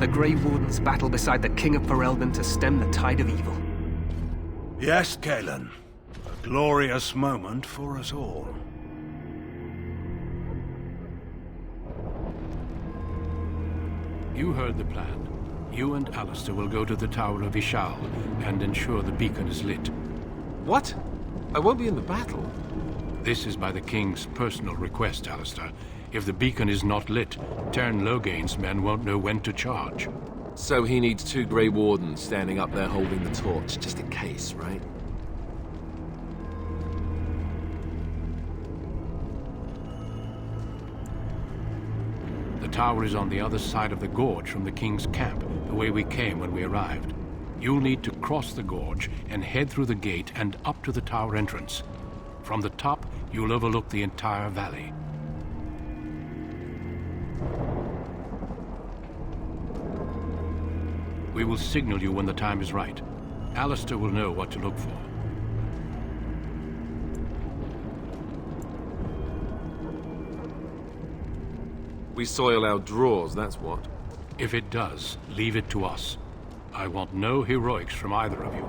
The Grey Wardens battle beside the King of Ferelden to stem the tide of evil. Yes, Kalen. A glorious moment for us all. You heard the plan. You and Alistair will go to the Tower of Ishal and ensure the beacon is lit. What? I won't be in the battle. This is by the King's personal request, Alistair. If the beacon is not lit, Tern Loghain's men won't know when to charge. So he needs 2 Grey Wardens standing up there holding the torch, just in case, right? The tower is on the other side of the gorge from the King's camp, the way we came when we arrived. You'll need to cross the gorge and head through the gate and up to the tower entrance. From the top, you'll overlook the entire valley. We will signal you when the time is right. Alistair will know what to look for. We soil our drawers, that's what. If it does, leave it to us. I want no heroics from either of you.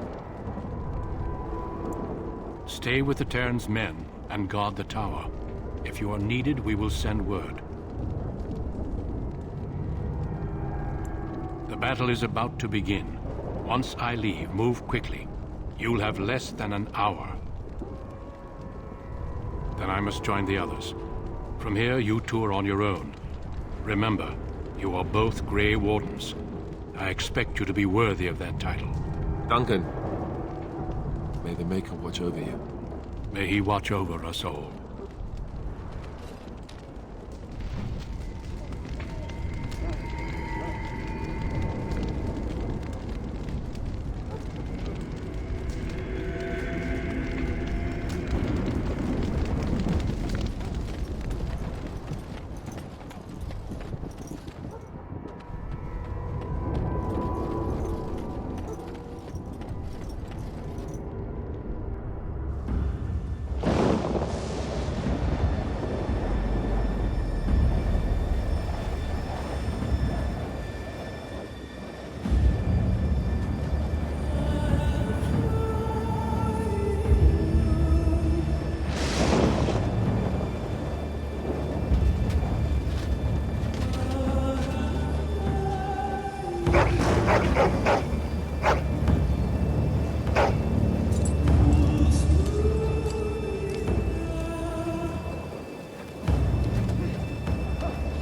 Stay with the Terran's men and guard the tower. If you are needed, we will send word. The battle is about to begin. Once I leave, move quickly. You'll have less than an hour. Then I must join the others. From here, you two are on your own. Remember, you are both Grey Wardens. I expect you to be worthy of that title. Duncan, may the Maker watch over you. May he watch over us all.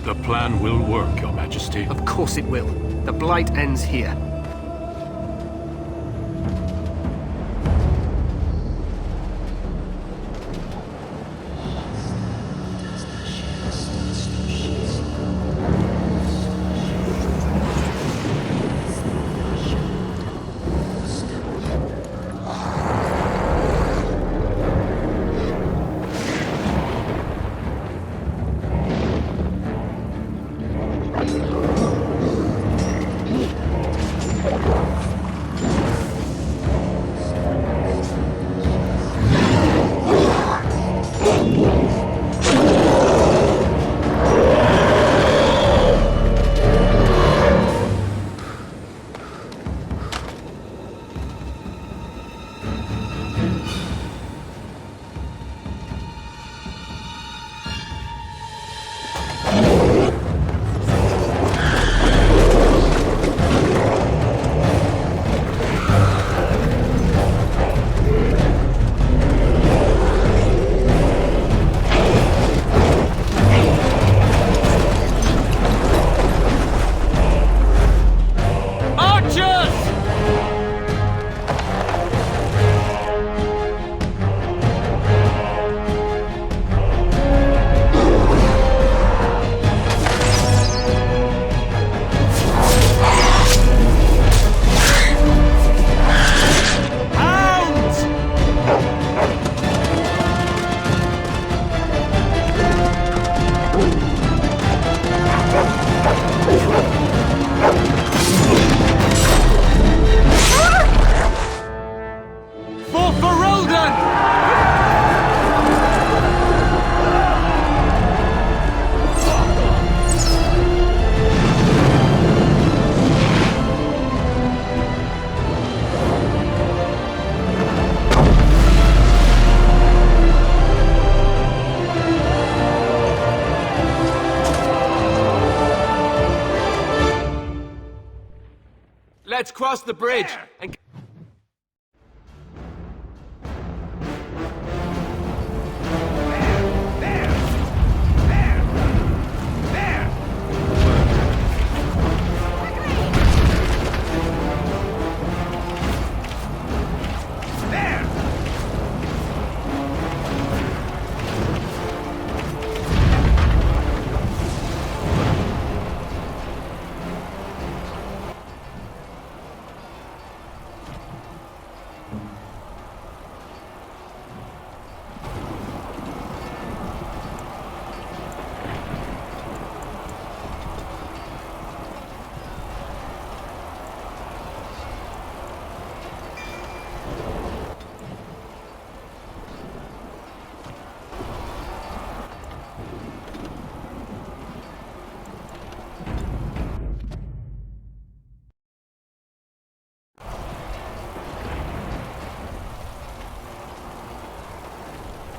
The plan will work, Your Majesty. Of course it will. The Blight ends here. Let's cross the bridge and...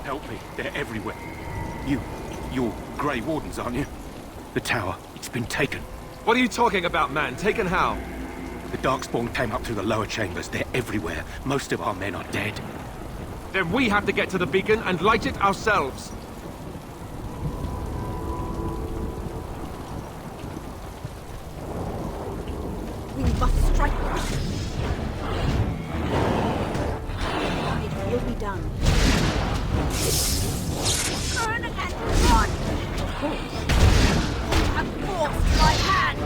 Help me. They're everywhere. You're Grey Wardens, aren't you? The tower, it's been taken. What are you talking about, man? Taken how? The Darkspawn came up through the lower chambers. They're everywhere. Most of our men are dead. Then we have to get to the beacon and light it ourselves. We must strike back. It will be done. Turn and run! Of course. You have forced my hand!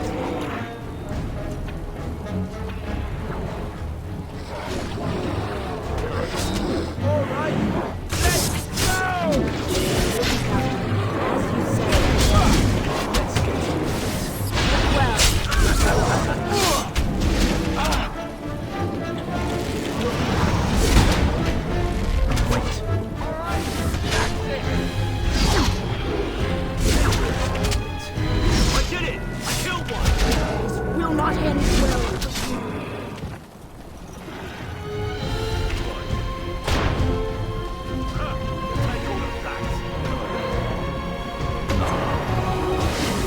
All right, let's go! As you say. Let's get to it. Well. I did it! I killed one! This will not end well.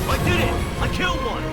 I did it! I killed one!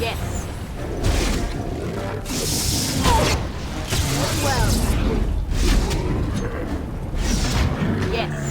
Yes. Well. Yes.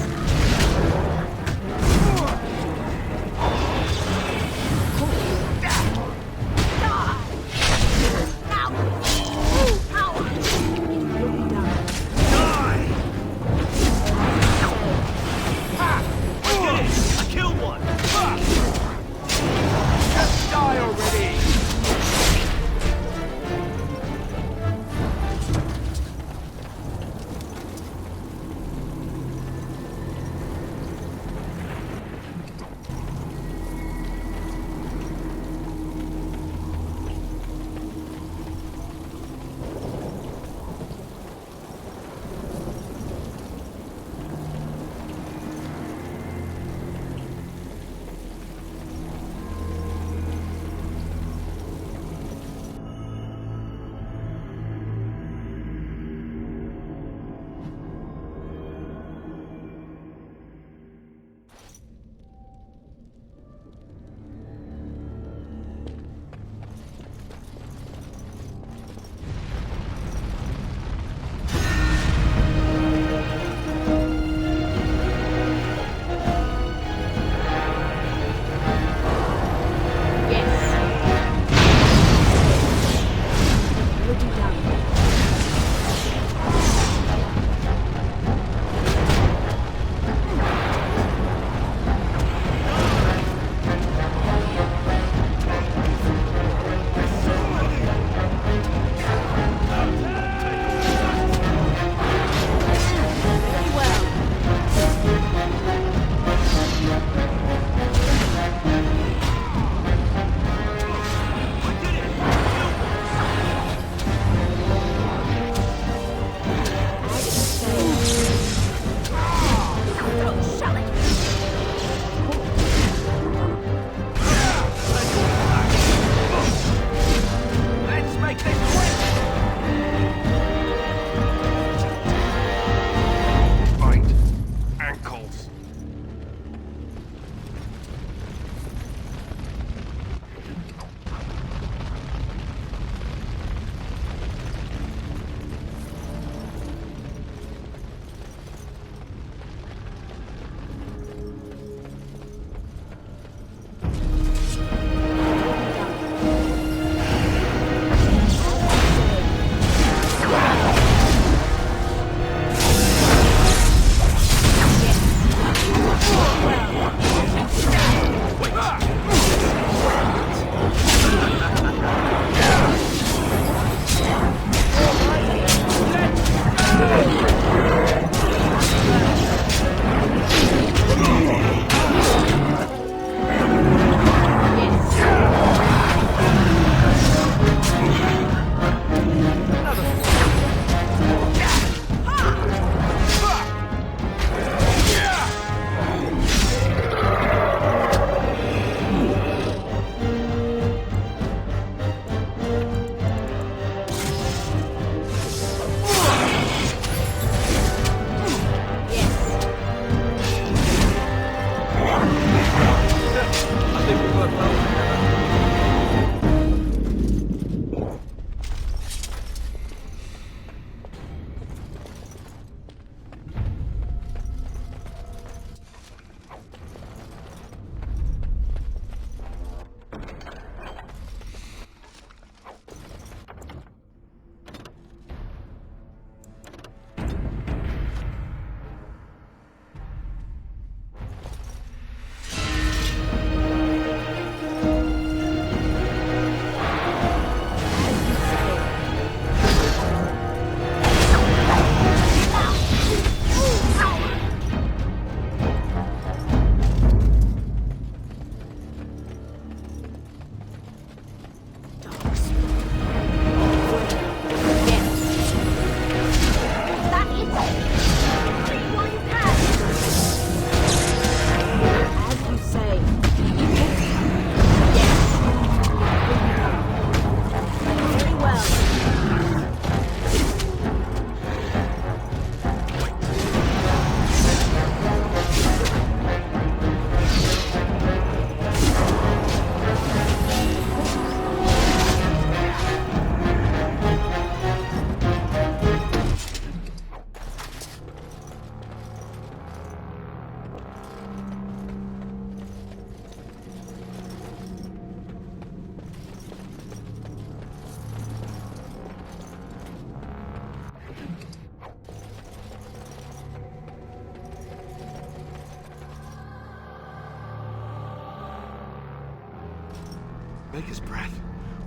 Maker's breath.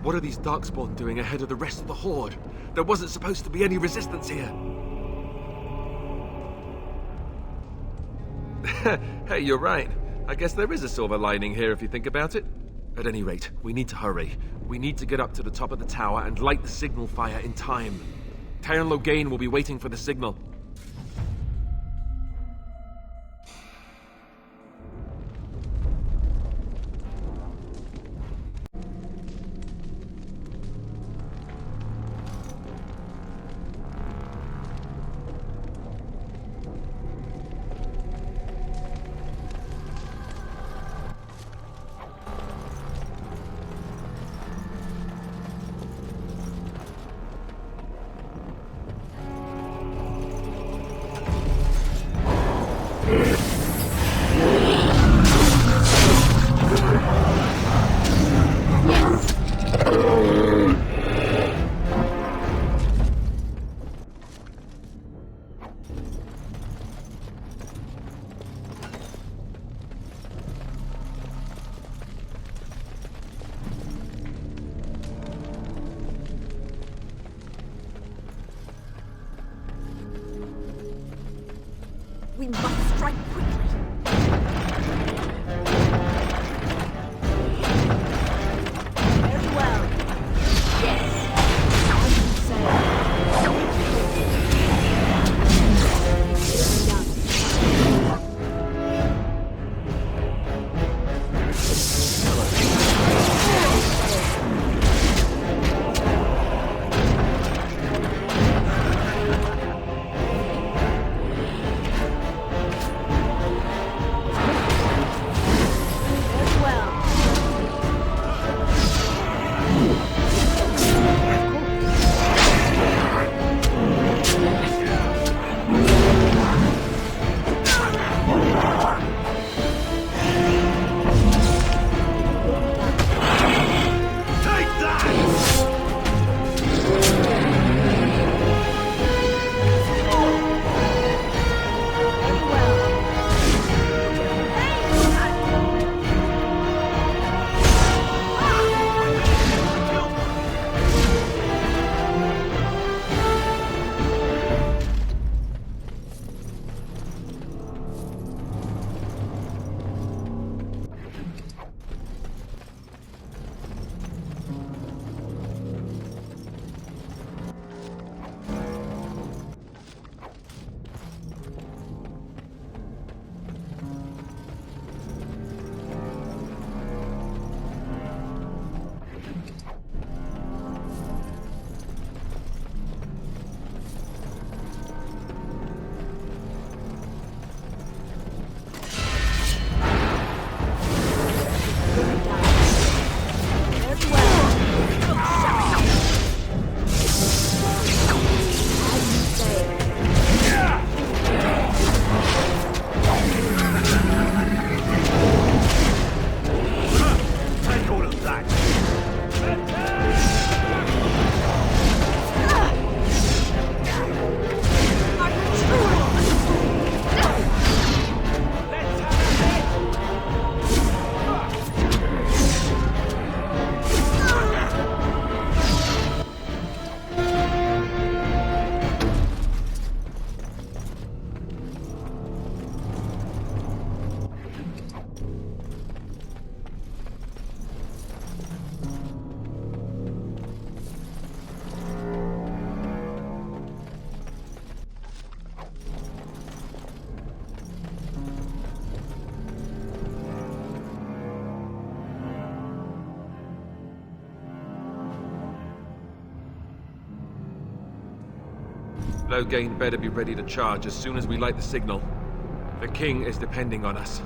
What are these Darkspawn doing ahead of the rest of the Horde? There wasn't supposed to be any resistance here. Hey, you're right. I guess there is a silver lining here if you think about it. At any rate, we need to hurry. We need to get up to the top of the tower and light the signal fire in time. Tyron Loghain will be waiting for the signal. We must strike quickly. Very well. Yes. As you say. Loghain better be ready to charge as soon as we light the signal. The king is depending on us.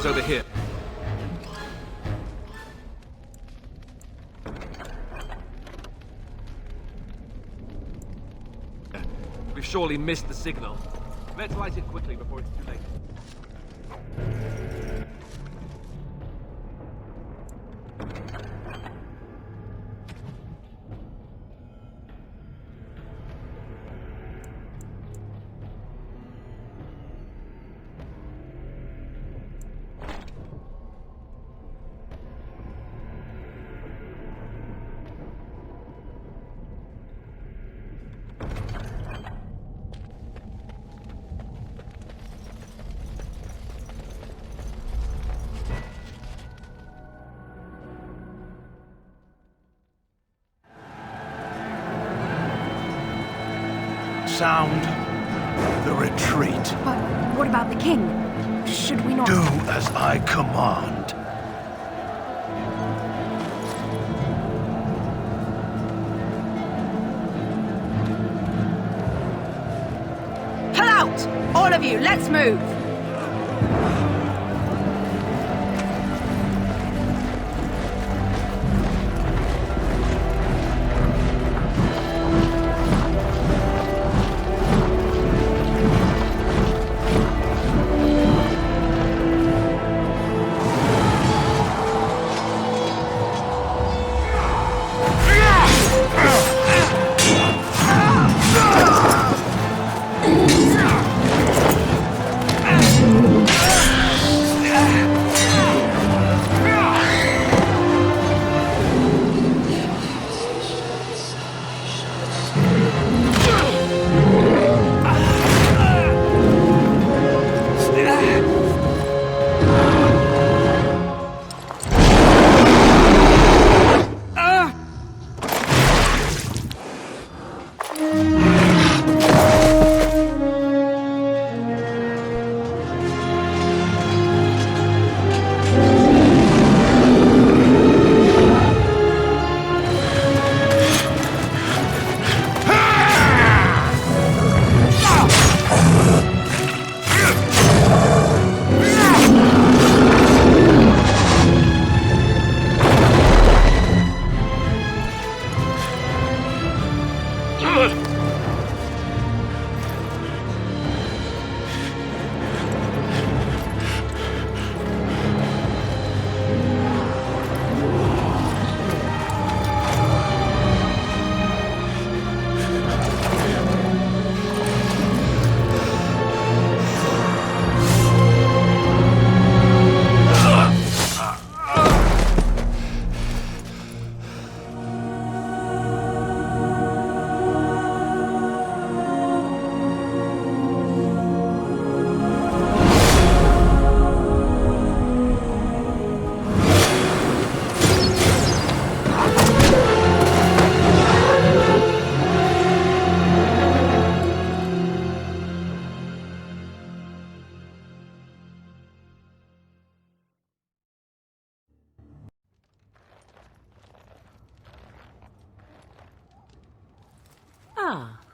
is over here. We've surely missed the signal. Let's light it quickly before it's too late. Sound the retreat. But what about the king? Should we not... Do as I command. Pull out! All of you, let's move!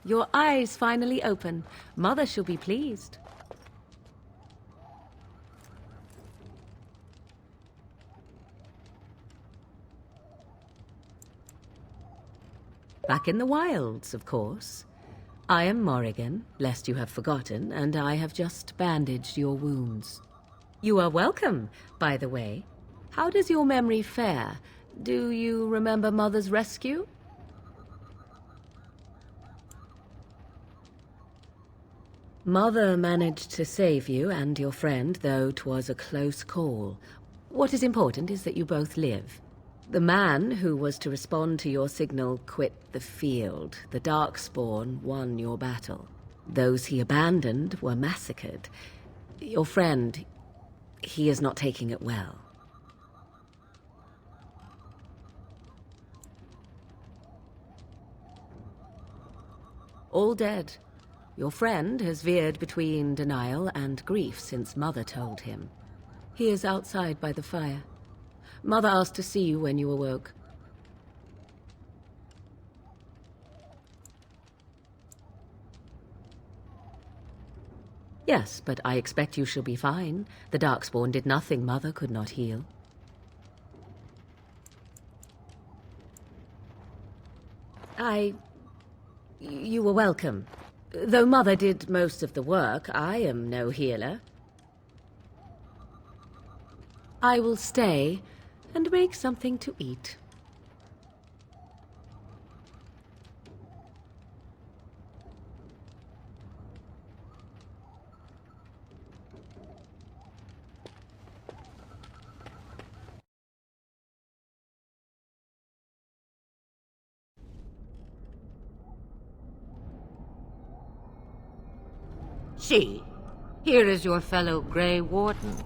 your eyes finally open. Mother shall be pleased. Back in the wilds, of course. I am Morrigan, lest you have forgotten, and I have just bandaged your wounds. You are welcome, by the way. How does your memory fare? Do you remember Mother's rescue? Mother managed to save you and your friend, though 'twas a close call. What is important is that you both live. The man who was to respond to your signal quit the field. The Darkspawn won your battle. Those he abandoned were massacred. Your friend, he is not taking it well. All dead. Your friend has veered between denial and grief since Mother told him. He is outside by the fire. Mother asked to see you when you awoke. Yes, but I expect you shall be fine. The Darkspawn did nothing Mother could not heal. You were welcome. Though Mother did most of the work, I am no healer. I will stay and make something to eat. See, here is your fellow Grey Warden.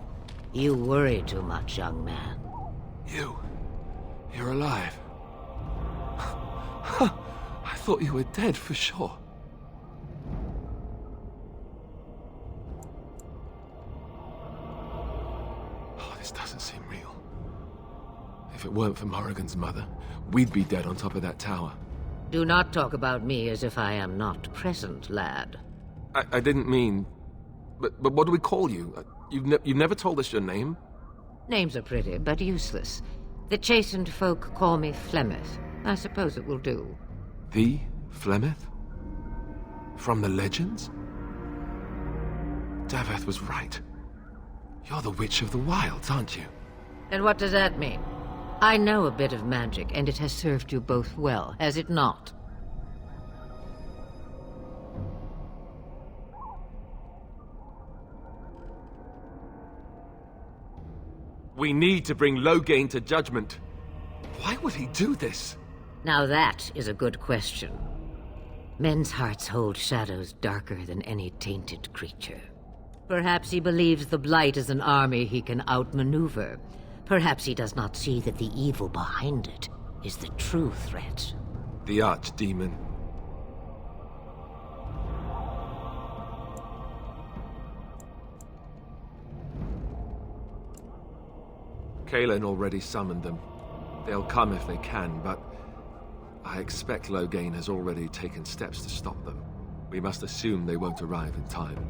You worry too much, young man. You're alive. I thought you were dead for sure. Oh, this doesn't seem real. If it weren't for Morrigan's mother, we'd be dead on top of that tower. Do not talk about me as if I am not present, lad. I didn't mean... But what do we call you? You've never told us your name? Names are pretty, but useless. The chastened folk call me Flemeth. I suppose it will do. The Flemeth? From the legends? Daveth was right. You're the Witch of the Wilds, aren't you? And what does that mean? I know a bit of magic, and it has served you both well, has it not? We need to bring Loghain to judgment. Why would he do this? Now that is a good question. Men's hearts hold shadows darker than any tainted creature. Perhaps he believes the Blight is an army he can outmaneuver. Perhaps he does not see that the evil behind it is the true threat. The Archdemon. Kaelin already summoned them. They'll come if they can, but I expect Loghain has already taken steps to stop them. We must assume they won't arrive in time.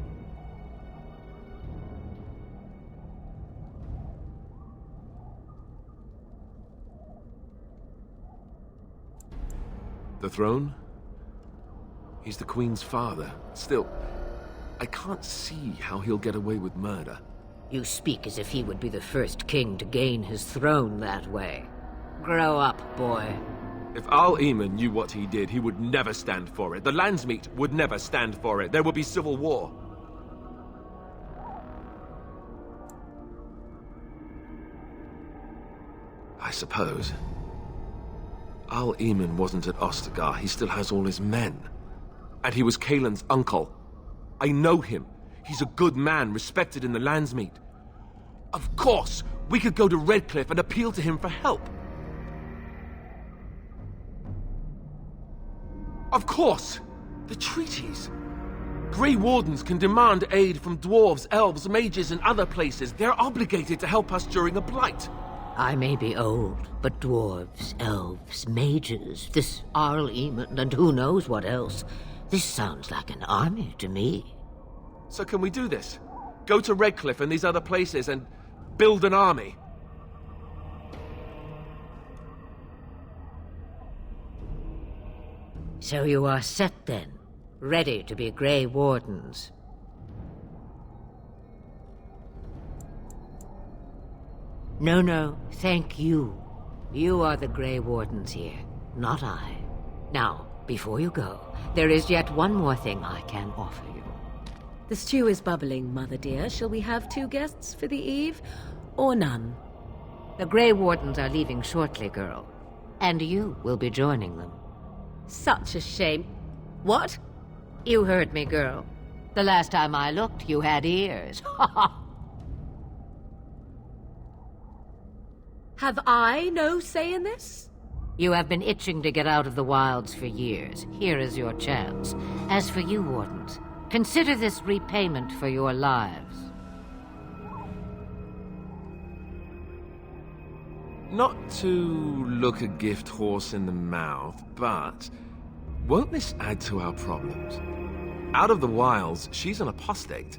The throne? He's the Queen's father. Still, I can't see how he'll get away with murder. You speak as if he would be the first king to gain his throne that way. Grow up, boy. If Al-Eamon knew what he did, he would never stand for it. The Landsmeet would never stand for it. There would be civil war. I suppose. Al-Eamon wasn't at Ostagar. He still has all his men. And he was Kaelin's uncle. I know him. He's a good man, respected in the Landsmeet. Of course, we could go to Redcliffe and appeal to him for help. Of course! The treaties! Grey Wardens can demand aid from dwarves, elves, mages, and other places. They're obligated to help us during a blight. I may be old, but dwarves, elves, mages, this Arl-Eamon, and who knows what else, This sounds like an army to me. So can we do this? Go to Redcliffe and these other places and build an army? So you are set then, ready to be Grey Wardens. No, thank you. You are the Grey Wardens here, not I. Now, before you go, there is yet one more thing I can offer you. The stew is bubbling, Mother dear. Shall we have 2 guests for the eve, or none? The Grey Wardens are leaving shortly, girl. And you will be joining them. Such a shame. What? You heard me, girl. The last time I looked, you had ears. Have I no say in this? You have been itching to get out of the wilds for years. Here is your chance. As for you, Wardens, consider this repayment for your lives. Not to look a gift horse in the mouth, but won't this add to our problems? Out of the wilds, she's an apostate.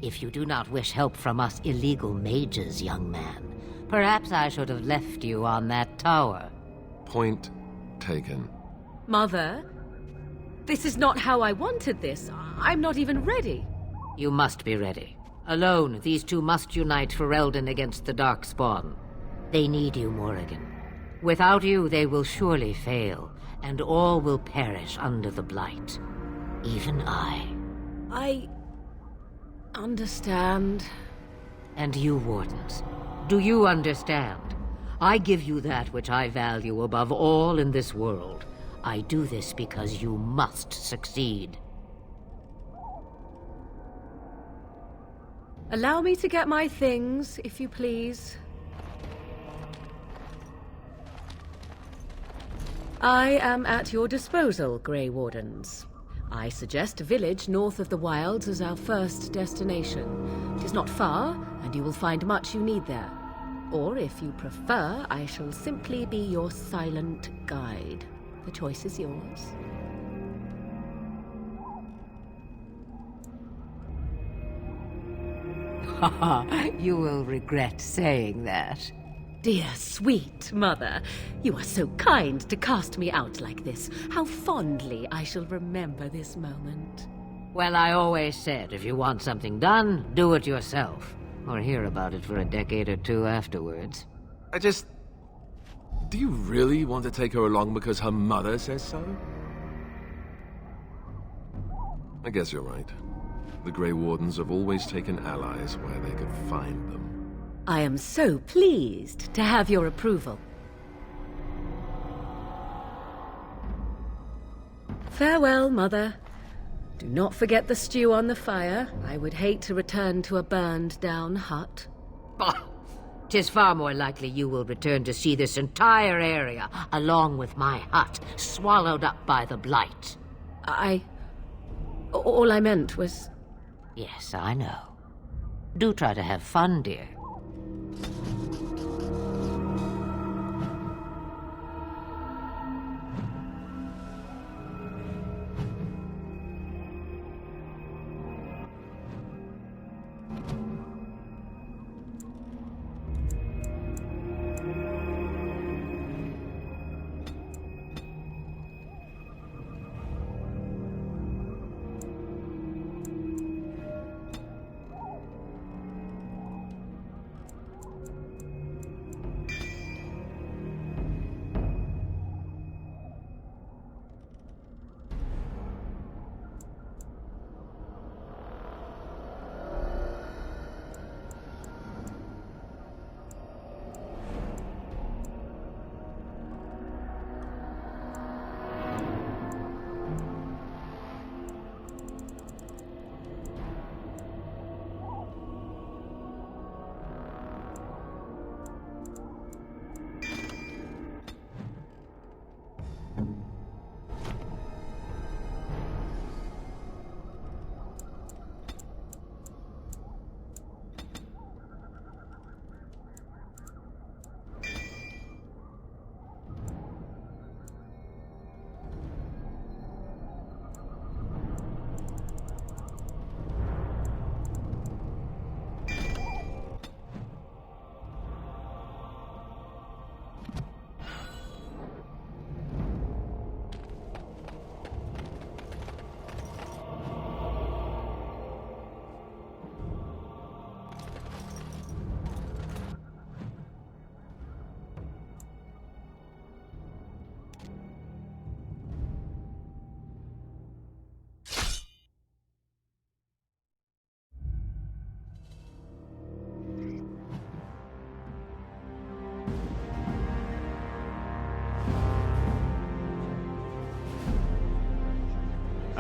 If you do not wish help from us illegal mages, young man, perhaps I should have left you on that tower. Point taken. Mother, this is not how I wanted this. I'm not even ready. You must be ready. Alone, these two must unite for Eldon against the Darkspawn. They need you, Morrigan. Without you, they will surely fail, and all will perish under the Blight. Even I. I understand. And you, Wardens, do you understand? I give you that which I value above all in this world. I do this because you must succeed. Allow me to get my things, if you please. I am at your disposal, Grey Wardens. I suggest a village north of the wilds as our first destination. It is not far, and you will find much you need there. Or, if you prefer, I shall simply be your silent guide. The choice is yours. You will regret saying that. Dear, sweet mother, you are so kind to cast me out like this. How fondly I shall remember this moment. Well, I always said, if you want something done, do it yourself. Or hear about it for a decade or two afterwards. Do you really want to take her along because her mother says so? I guess you're right. The Grey Wardens have always taken allies where they could find them. I am so pleased to have your approval. Farewell, Mother. Do not forget the stew on the fire. I would hate to return to a burned-down hut. Bah! 'Tis far more likely you will return to see this entire area, along with my hut, swallowed up by the Blight. All I meant was... Yes, I know. Do try to have fun, dear.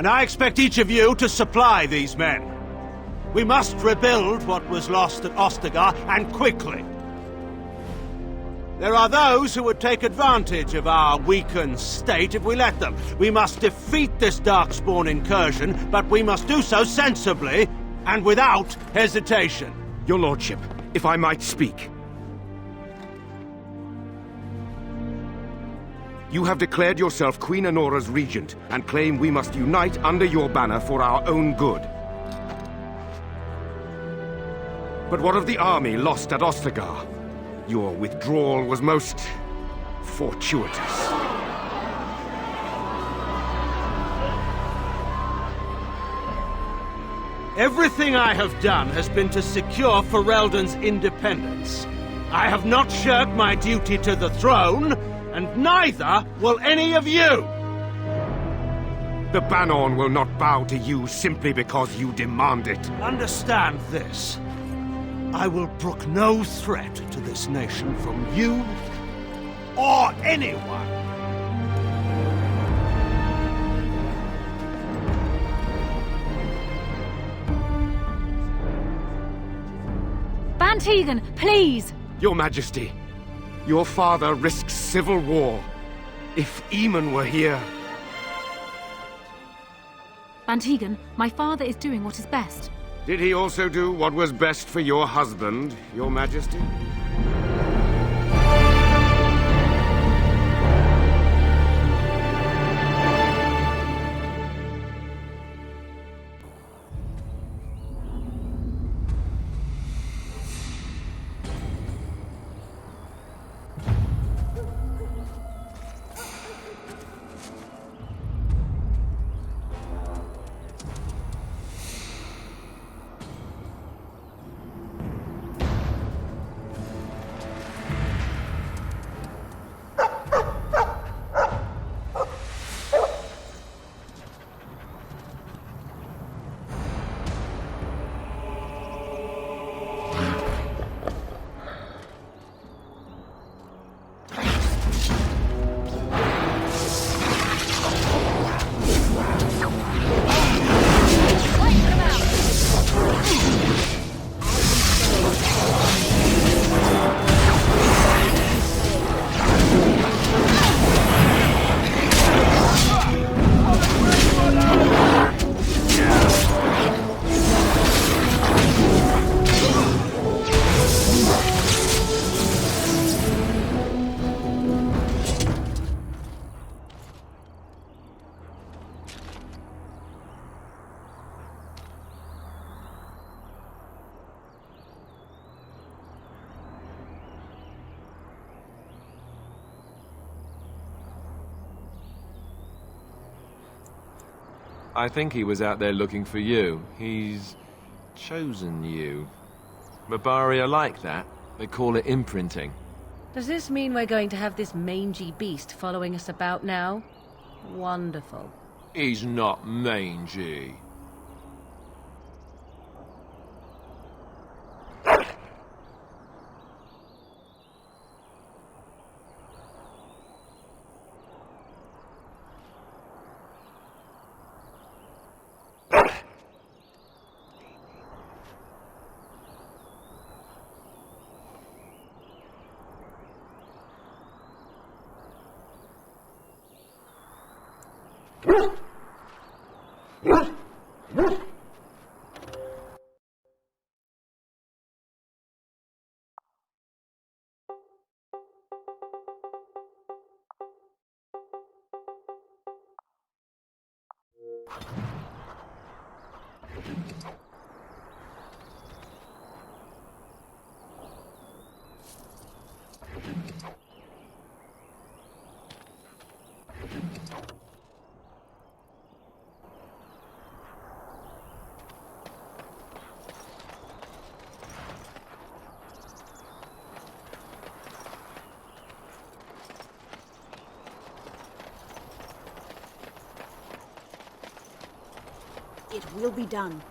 and I expect each of you to supply these men. We must rebuild what was lost at Ostagar, and quickly. There are those who would take advantage of our weakened state if we let them. We must defeat this Darkspawn incursion, but we must do so sensibly and without hesitation. Your lordship, if I might speak. You have declared yourself Queen Honora's regent, and claim we must unite under your banner for our own good. But what of the army lost at Ostagar? Your withdrawal was most fortuitous. Everything I have done has been to secure Ferelden's independence. I have not shirked my duty to the throne, and neither will any of you! The Banon will not bow to you simply because you demand it. Understand this. I will brook no threat to this nation from you or anyone. Bantegan, please! Your Majesty, your father risks civil war. If Eamon were here... Bantegan, my father is doing what is best. Did he also do what was best for your husband, Your Majesty? I think he was out there looking for you. He's chosen you. Mabari are like that. They call it imprinting. Does this mean we're going to have this mangy beast following us about now? Wonderful. He's not mangy. It will be done.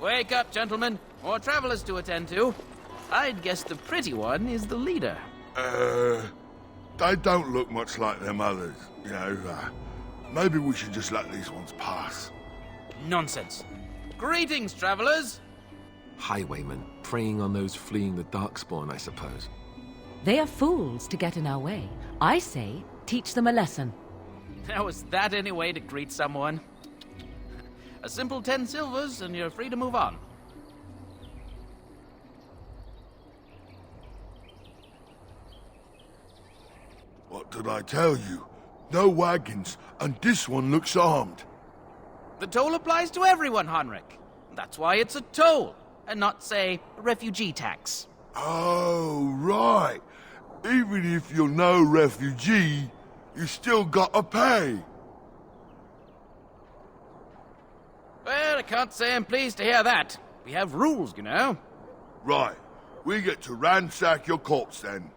Wake up, gentlemen. More travelers to attend to. I'd guess the pretty one is the leader. They don't look much like them others, you know. Maybe we should just let these ones pass. Nonsense. Greetings, travelers. Highwaymen, preying on those fleeing the Darkspawn, I suppose. They are fools to get in our way. I say, teach them a lesson. Now, is that any way to greet someone? A simple 10 silvers, and you're free to move on. What did I tell you? No wagons, and this one looks armed. The toll applies to everyone, Heinrich. That's why it's a toll, and not, say, a refugee tax. Oh, right. Even if you're no refugee, you still gotta pay. Well, I can't say I'm pleased to hear that. We have rules, you know. Right. We get to ransack your corpse, then.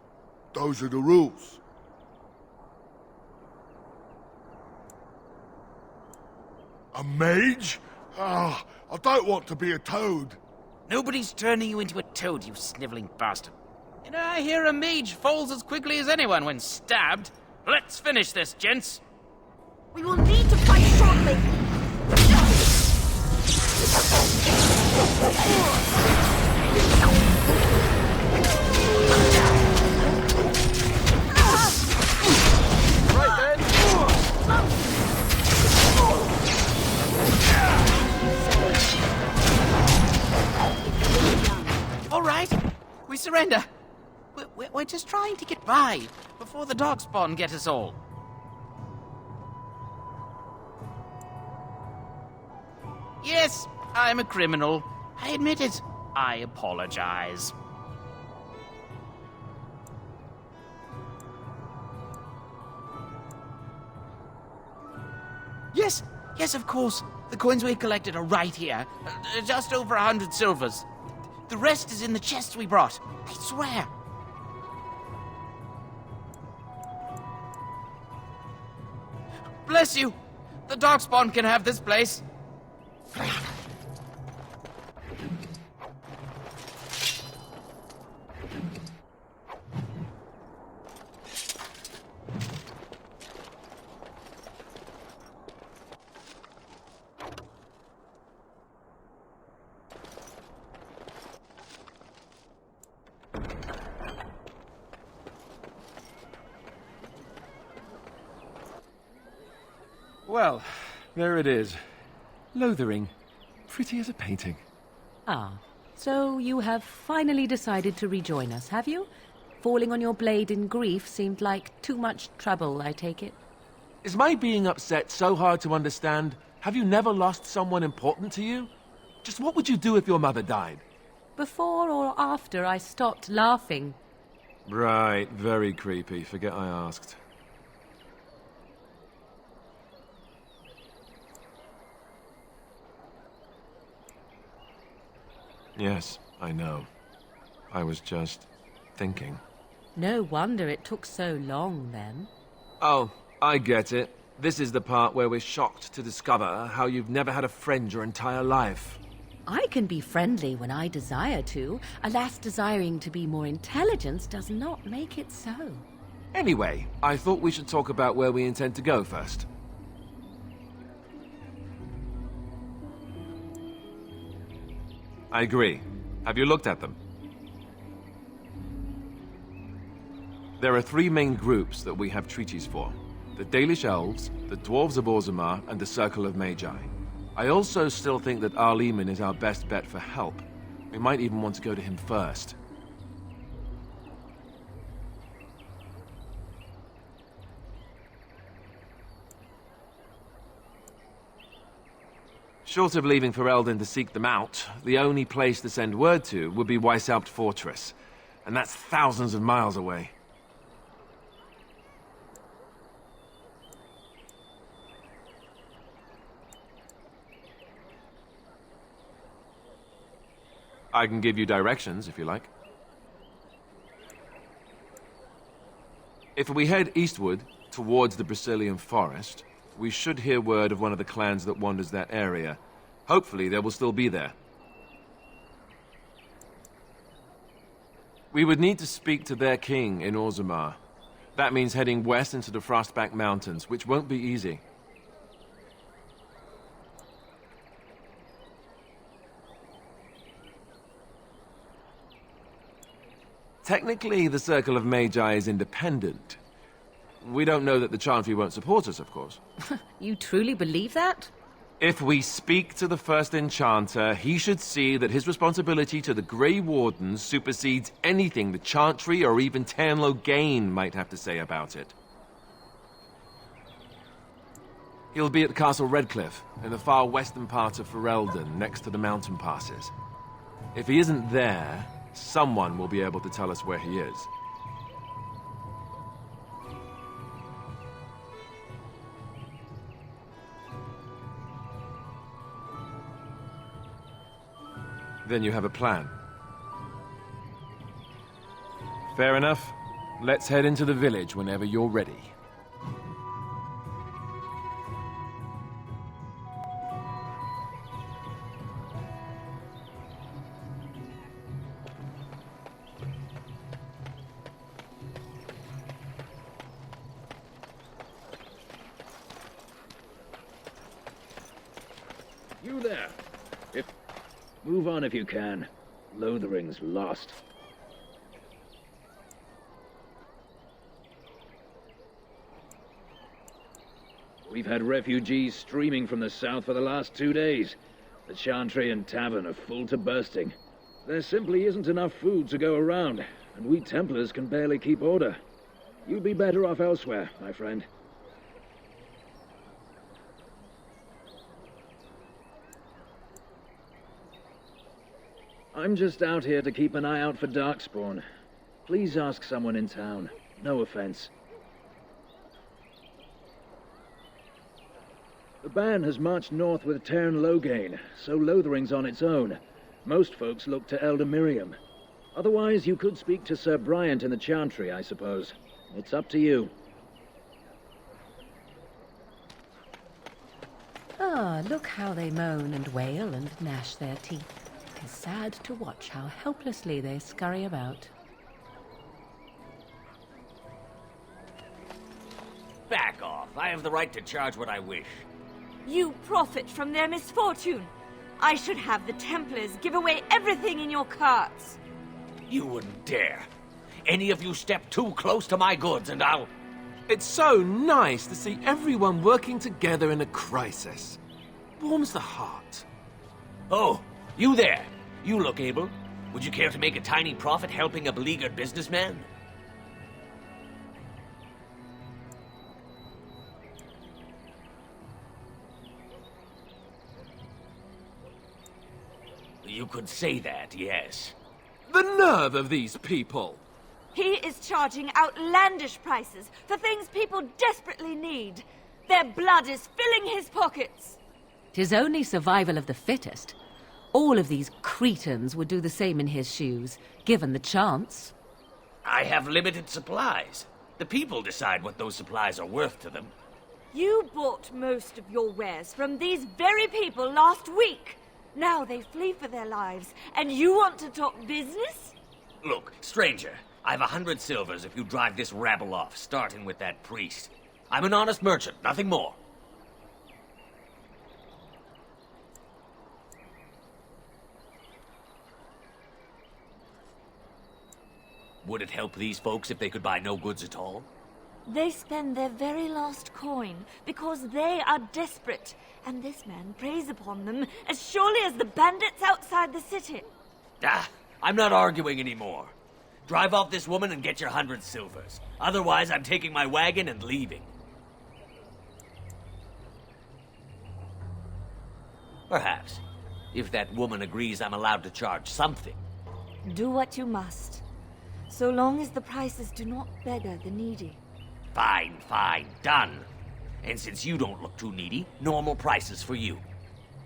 Those are the rules. A mage? Ah, I don't want to be a toad. Nobody's turning you into a toad, you sniveling bastard. You know, I hear a mage falls as quickly as anyone when stabbed. Let's finish this, gents. We will need to fight shortly. Right then. All right, we surrender. We're just trying to get by before the Darkspawn get us all. Yes, I'm a criminal. I admit it. I apologize. Yes, of course. The coins we collected are right here. Just over 100 silvers. The rest is in the chests we brought. I swear. Bless you. The Darkspawn can have this place. Well, there it is. Lothering. Pretty as a painting. Ah, so you have finally decided to rejoin us, have you? Falling on your blade in grief seemed like too much trouble, I take it. Is my being upset so hard to understand? Have you never lost someone important to you? Just what would you do if your mother died? Before or after I stopped laughing. Right, very creepy. Forget I asked. Yes, I know. I was just thinking. No wonder it took so long, then. Oh, I get it. This is the part where we're shocked to discover how you've never had a friend your entire life. I can be friendly when I desire to. Alas, desiring to be more intelligent does not make it so. Anyway, I thought we should talk about where we intend to go first. I agree. Have you looked at them? There are three main groups that we have treaties for. The Dalish Elves, the Dwarves of Orzammar, and the Circle of Magi. I also still think that Archdemon is our best bet for help. We might even want to go to him first. Short of leaving for Eldon to seek them out, the only place to send word to would be Weishaupt Fortress. And that's thousands of miles away. I can give you directions, if you like. If we head eastward, towards the Brazilian forest, we should hear word of one of the clans that wanders that area. Hopefully, they will still be there. We would need to speak to their king in Orzammar. That means heading west into the Frostback Mountains, which won't be easy. Technically, the Circle of Magi is independent. We don't know that the Chantry won't support us, of course. You truly believe that? If we speak to the first Enchanter, he should see that his responsibility to the Grey Wardens supersedes anything the Chantry or even Tairn Loghain might have to say about it. He'll be at Castle Redcliffe, in the far western part of Ferelden, next to the mountain passes. If he isn't there, someone will be able to tell us where he is. Then you have a plan. Fair enough. Let's head into the village whenever you're ready. You there. Move on if you can. Lothering's lost. We've had refugees streaming from the south for the last 2 days. The Chantry and Tavern are full to bursting. There simply isn't enough food to go around, and we Templars can barely keep order. You'd be better off elsewhere, my friend. I'm just out here to keep an eye out for Darkspawn. Please ask someone in town. No offense. The band has marched north with Tairn Loghain, so Lothering's on its own. Most folks look to Elder Miriam. Otherwise, you could speak to Sir Bryant in the Chantry, I suppose. It's up to you. Ah, look how they moan and wail and gnash their teeth. It's sad to watch how helplessly they scurry about. Back off. I have the right to charge what I wish. You profit from their misfortune. I should have the Templars give away everything in your carts. You wouldn't dare. Any of you step too close to my goods and I'll... It's so nice to see everyone working together in a crisis. Warms the heart. Oh, you there. You look able. Would you care to make a tiny profit helping a beleaguered businessman? You could say that, yes. The nerve of these people! He is charging outlandish prices for things people desperately need. Their blood is filling his pockets. 'Tis only survival of the fittest. All of these cretins would do the same in his shoes, given the chance. I have limited supplies. The people decide what those supplies are worth to them. You bought most of your wares from these very people last week. Now they flee for their lives, and you want to talk business? Look, stranger, I've 100 silvers if you drive this rabble off, starting with that priest. I'm an honest merchant, nothing more. Would it help these folks if they could buy no goods at all? They spend their very last coin because they are desperate, and this man preys upon them as surely as the bandits outside the city. Ah, I'm not arguing anymore. Drive off this woman and get your 100 silvers. Otherwise, I'm taking my wagon and leaving. Perhaps, if that woman agrees I'm allowed to charge something. Do what you must, so long as the prices do not beggar the needy. Fine, fine, done. And since you don't look too needy, normal prices for you.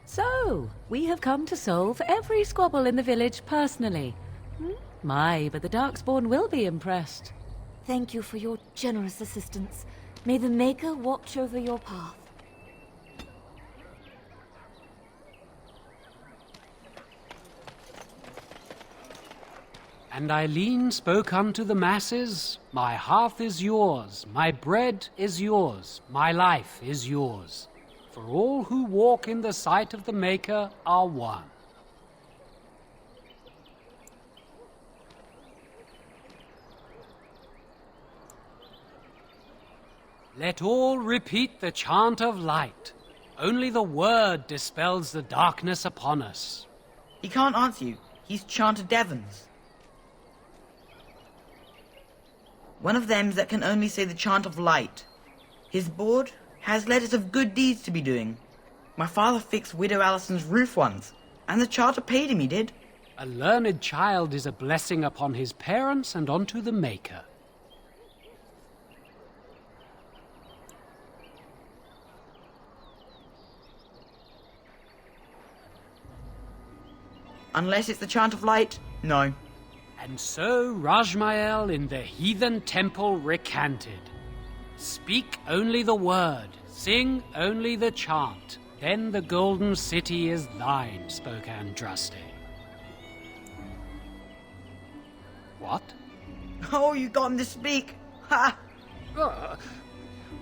So, we have come to solve every squabble in the village personally. My, but the Darkspawn will be impressed. Thank you for your generous assistance. May the Maker watch over your path. And Eileen spoke unto the masses, My hearth is yours, my bread is yours, my life is yours. For all who walk in the sight of the Maker are one. Let all repeat the chant of light. Only the word dispels the darkness upon us. He can't answer you. He's chanted Devons. One of them that can only say the chant of light. His board has letters of good deeds to be doing. My father fixed Widow Allison's roof once, and the charter paid him, he did. A learned child is a blessing upon his parents and unto the Maker. Unless it's the chant of light, no. And so Rajmael in the heathen temple recanted. Speak only the word, sing only the chant, then the golden city is thine, spoke Andraste. What? Oh, you got him to speak! Ha!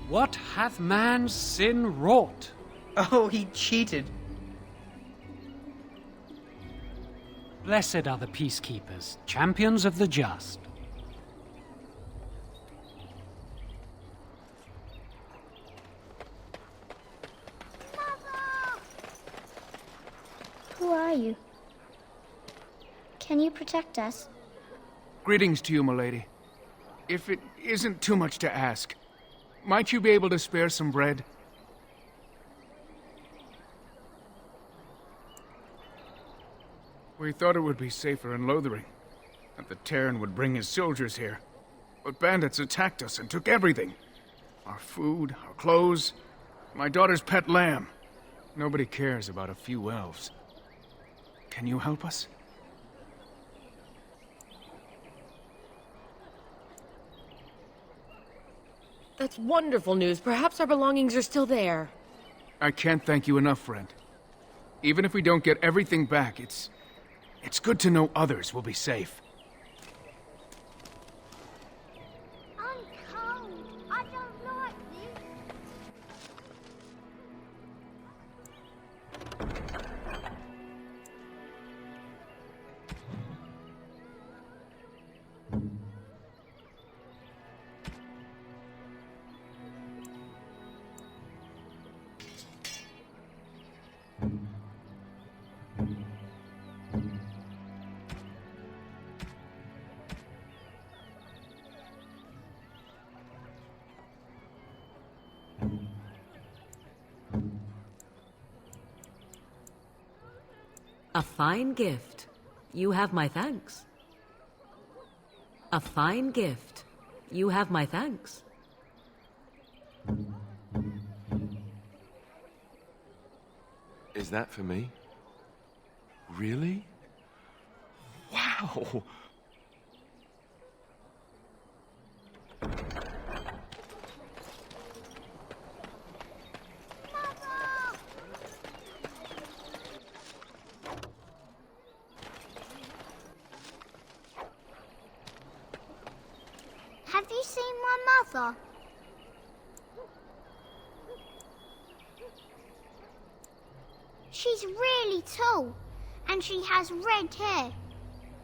What hath man's sin wrought? Oh, he cheated. Blessed are the peacekeepers, champions of the just. Who are you? Can you protect us? Greetings to you, milady. If it isn't too much to ask, might you be able to spare some bread? We thought it would be safer in Lothering, that the Terran would bring his soldiers here. But bandits attacked us and took everything. Our food, our clothes, my daughter's pet lamb. Nobody cares about a few elves. Can you help us? That's wonderful news. Perhaps our belongings are still there. I can't thank you enough, friend. Even if we don't get everything back, it's good to know others will be safe. I'm cold. I don't like this. A fine gift. You have my thanks. A fine gift. You have my thanks. Is that for me? Really? Wow! Have you seen my mother? She's really tall, and she has red hair.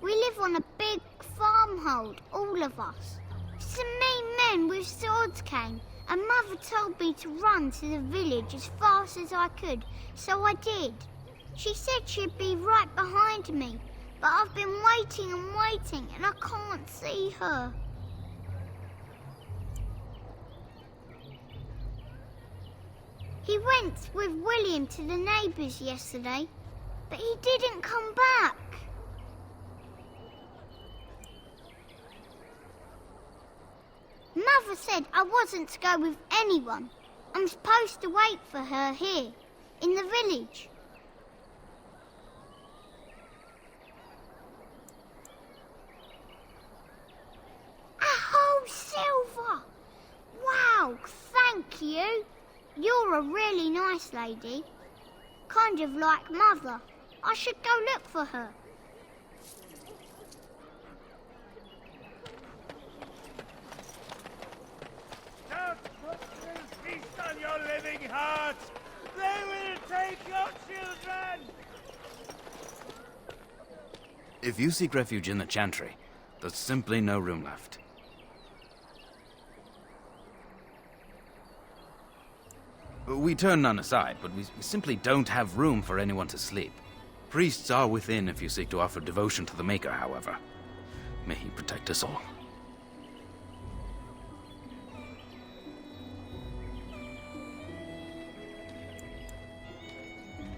We live on a big farmhold, all of us. Some mean men with swords came, and Mother told me to run to the village as fast as I could, so I did. She said she'd be right behind me, but I've been waiting and waiting, and I can't see her. He went with William to the neighbours yesterday, but he didn't come back. Mother said I wasn't to go with anyone. I'm supposed to wait for her here, in the village. A whole silver! Wow, thank you. You're a really nice lady. Kind of like Mother. I should go look for her. your living heart! They will take your children! If you seek refuge in the Chantry, there's simply no room left. We turn none aside, but we simply don't have room for anyone to sleep. Priests are within if you seek to offer devotion to the Maker, however. May he protect us all.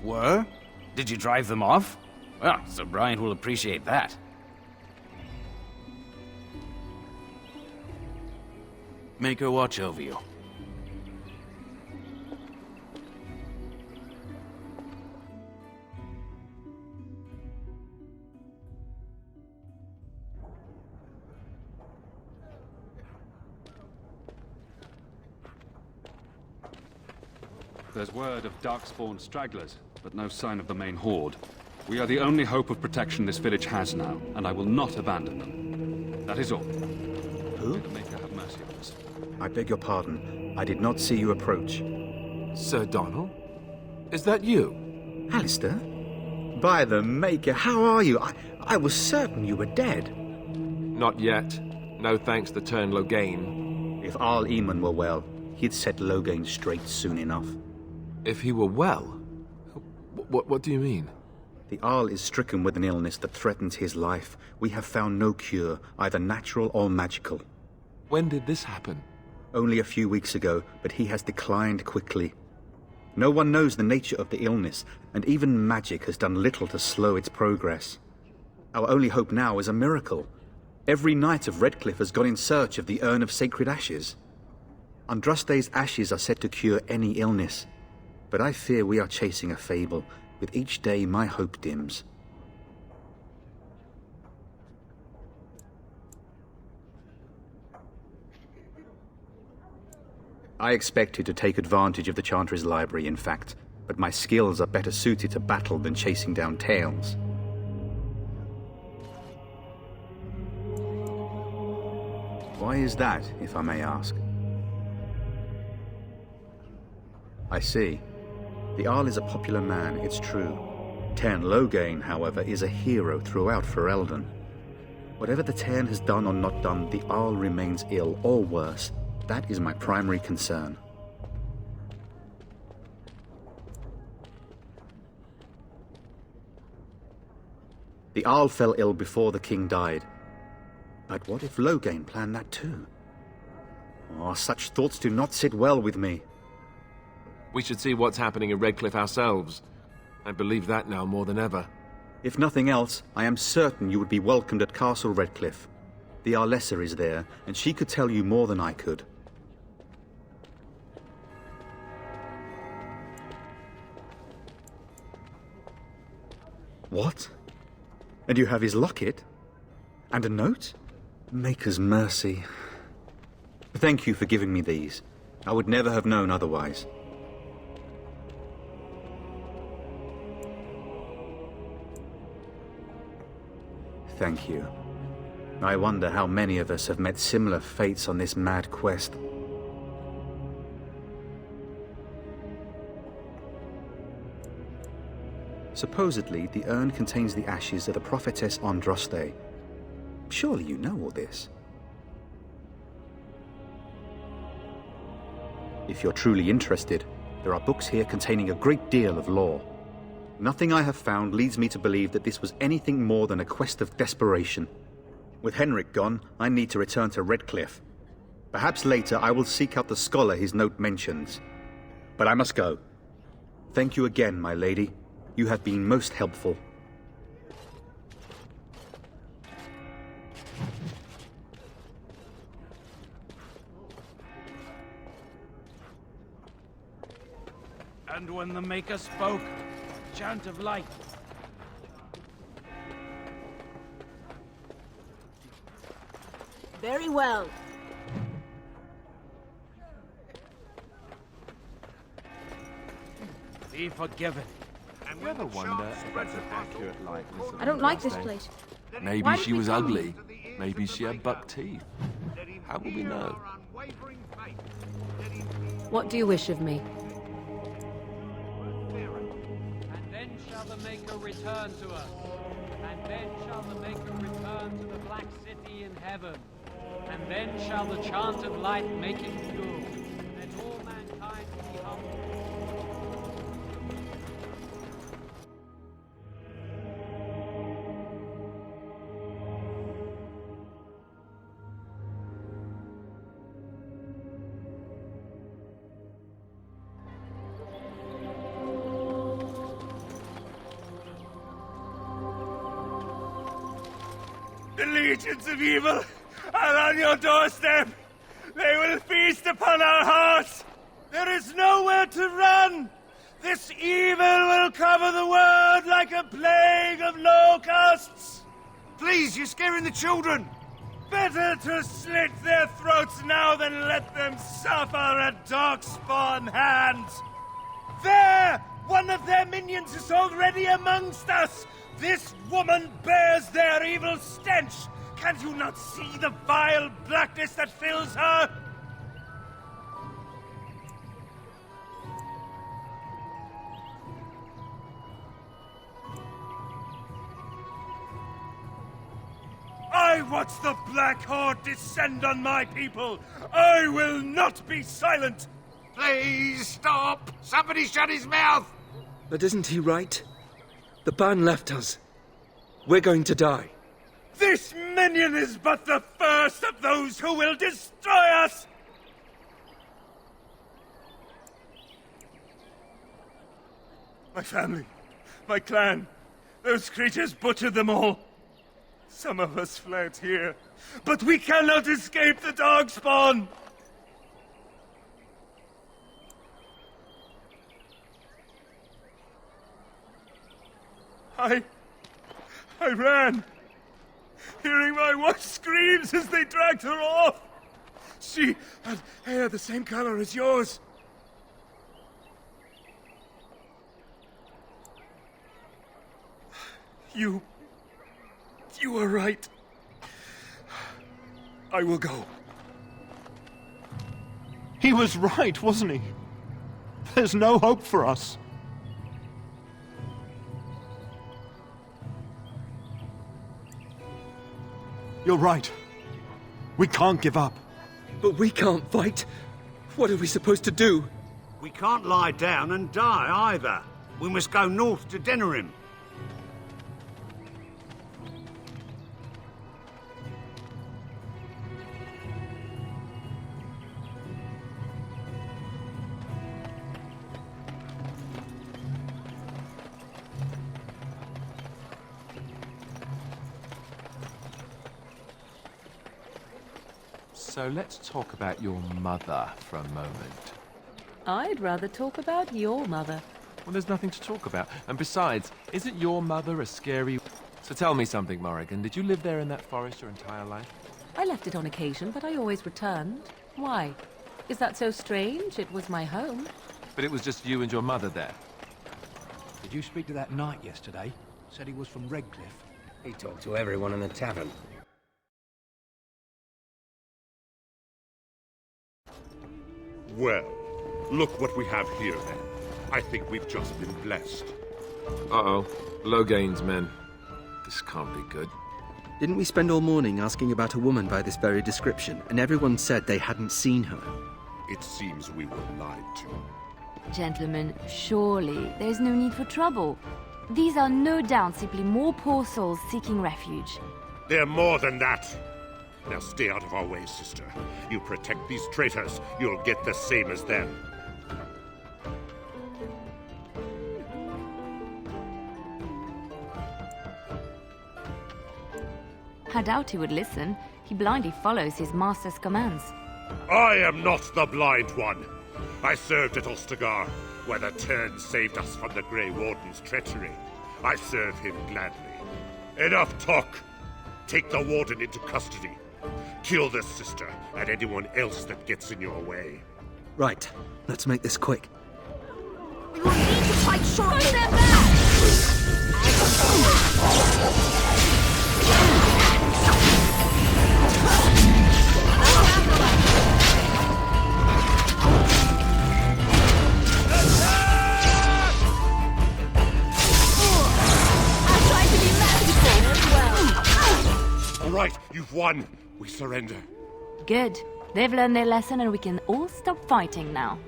Were? Did you drive them off? Well, Sir Bryant will appreciate that. Maker watch over you. There's word of Darkspawn stragglers, but no sign of the main horde. We are the only hope of protection this village has now, and I will not abandon them. That is all. Who? May the Maker have mercy on us. I beg your pardon. I did not see you approach. Sir Donald? Is that you? Alistair? By the Maker, how are you? I was certain you were dead. Not yet. No thanks to Turn Loghain. If Arl Eamon were well, he'd set Loghain straight soon enough. If he were well? What do you mean? The Arl is stricken with an illness that threatens his life. We have found no cure, either natural or magical. When did this happen? Only a few weeks ago, but he has declined quickly. No one knows the nature of the illness, and even magic has done little to slow its progress. Our only hope now is a miracle. Every knight of Redcliffe has gone in search of the Urn of Sacred Ashes. Andraste's ashes are said to cure any illness. But I fear we are chasing a fable. With each day, my hope dims. I expected to take advantage of the Chantry's library, in fact, but my skills are better suited to battle than chasing down tales. Why is that, if I may ask? I see. The Arl is a popular man, it's true. Turn Loghain, however, is a hero throughout Ferelden. Whatever the Turn has done or not done, the Arl remains ill, or worse. That is my primary concern. The Arl fell ill before the king died. But what if Loghain planned that too? Oh, such thoughts do not sit well with me. We should see what's happening in Redcliffe ourselves. I believe that now more than ever. If nothing else, I am certain you would be welcomed at Castle Redcliffe. The Arlessa is there, and she could tell you more than I could. What? And you have his locket? And a note? Maker's mercy. Thank you for giving me these. I would never have known otherwise. Thank you. I wonder how many of us have met similar fates on this mad quest. Supposedly, the urn contains the ashes of the prophetess Andraste. Surely you know all this. If you're truly interested, there are books here containing a great deal of lore. Nothing I have found leads me to believe that this was anything more than a quest of desperation. With Henrik gone, I need to return to Redcliffe. Perhaps later I will seek out the scholar his note mentions. But I must go. Thank you again, my lady. You have been most helpful. And when the Maker spoke, chant of light. Very well. Be forgiven. You ever wonder if that's an accurate likeness of I don't like this Andraste? place. Maybe Why did she we was come? ugly. Maybe she had buck teeth. How will we know? What do you wish of me? And then shall the Maker return to us. And then shall the Maker return to the Black City in heaven. And then shall the chant of light make it pure. Let all mankind be humble. The legions of evil are on your doorstep. They will feast upon our hearts. There is nowhere to run. This evil will cover the world like a plague of locusts. Please, you're scaring the children. Better to slit their throats now than let them suffer at Darkspawn hands. There! One of their minions is already amongst us. This woman bears their evil stench. Can you not see the vile blackness that fills her? I watch the Black Horde descend on my people. I will not be silent. Please stop! Somebody shut his mouth! But isn't he right? The ban left us. We're going to die. This minion is but the first of those who will destroy us! My family, my clan, those creatures butchered them all. Some of us fled here, but we cannot escape the Darkspawn! I ran, hearing my wife's screams as they dragged her off. She had hair the same color as yours. You were right. I will go. He was right, wasn't he? There's no hope for us. You're right. We can't give up. But we can't fight. What are we supposed to do? We can't lie down and die either. We must go north to Denerim. So let's talk about your mother for a moment. I'd rather talk about your mother. Well, there's nothing to talk about. And besides, isn't your mother a scary... So tell me something, Morrigan. Did you live there in that forest your entire life? I left it on occasion, but I always returned. Why? Is that so strange? It was my home. But it was just you and your mother there. Did you speak to that knight yesterday? Said he was from Redcliffe. He talked to everyone in the tavern. Well, look what we have here, then. I think we've just been blessed. Uh-oh. Low gains, men. This can't be good. Didn't we spend all morning asking about a woman by this very description, and everyone said they hadn't seen her? It seems we were lied to. Gentlemen, surely there's no need for trouble. These are no doubt simply more poor souls seeking refuge. They're more than that. Now stay out of our way, sister. You protect these traitors, you'll get the same as them. I doubt he would listen. He blindly follows his master's commands. I am not the blind one. I served at Ostagar, where the Tern saved us from the Grey Warden's treachery. I serve him gladly. Enough talk! Take the Warden into custody. Kill this sister and anyone else that gets in your way. Right. Let's make this quick. We will need to fight shortly. Push them back! You've won. We surrender. Good. They've learned their lesson and we can all stop fighting now.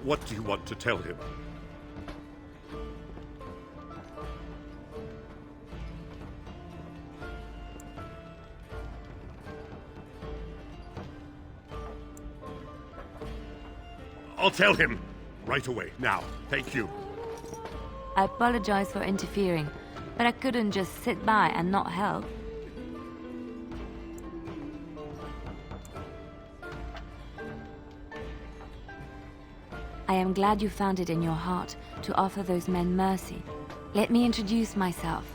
What do you want to tell him? I'll tell him. Right away, now. Thank you. I apologize for interfering, but I couldn't just sit by and not help. I am glad you found it in your heart to offer those men mercy. Let me introduce myself.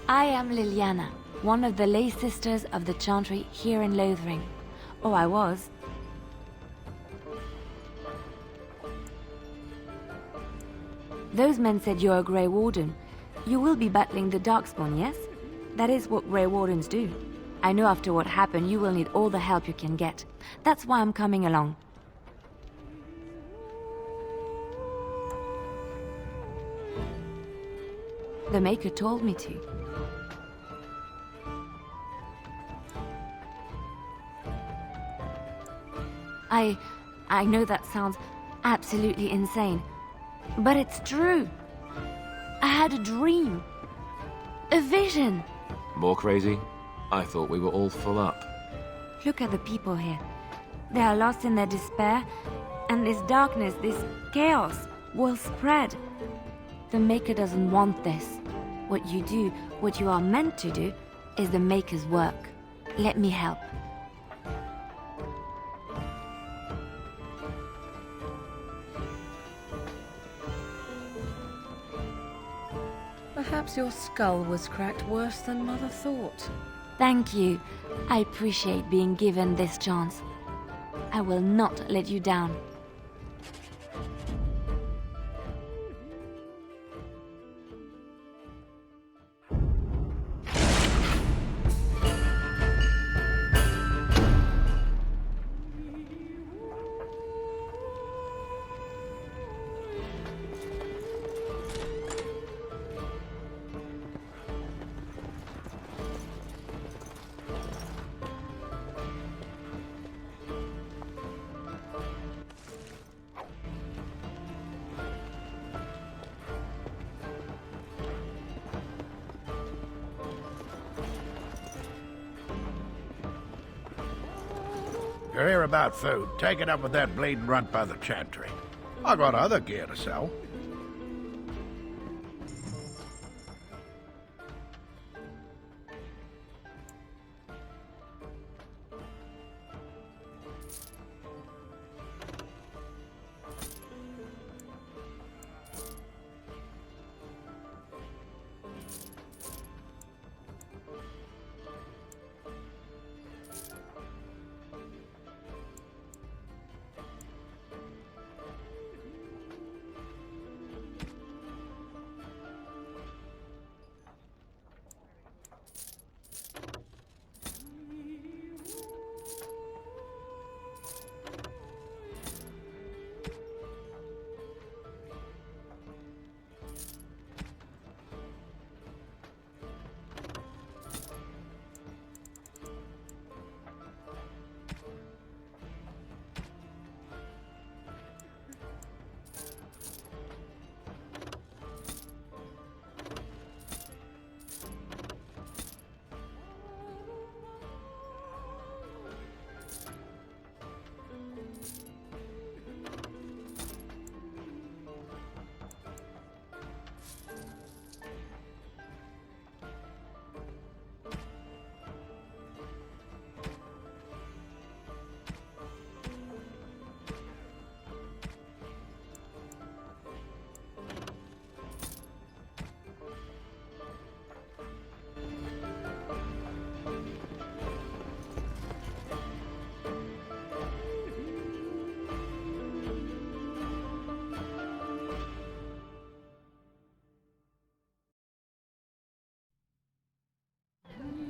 I am Liliana, one of the lay sisters of the Chantry here in Lothering. Oh, I was. Those men said you're a Grey Warden. You will be battling the Darkspawn, yes? That is what Grey Wardens do. I know after what happened you will need all the help you can get. That's why I'm coming along. The Maker told me to. I know that sounds absolutely insane, but it's true. I had a dream. A vision. More crazy? I thought we were all full up. Look at the people here. They are lost in their despair, and this darkness, this chaos, will spread. The Maker doesn't want this. What you do, what you are meant to do, is the Maker's work. Let me help. Perhaps your skull was cracked worse than Mother thought. Thank you. I appreciate being given this chance. I will not let you down. You're here about food. Take it up with that bleeding runt by the Chantry. I got other gear to sell.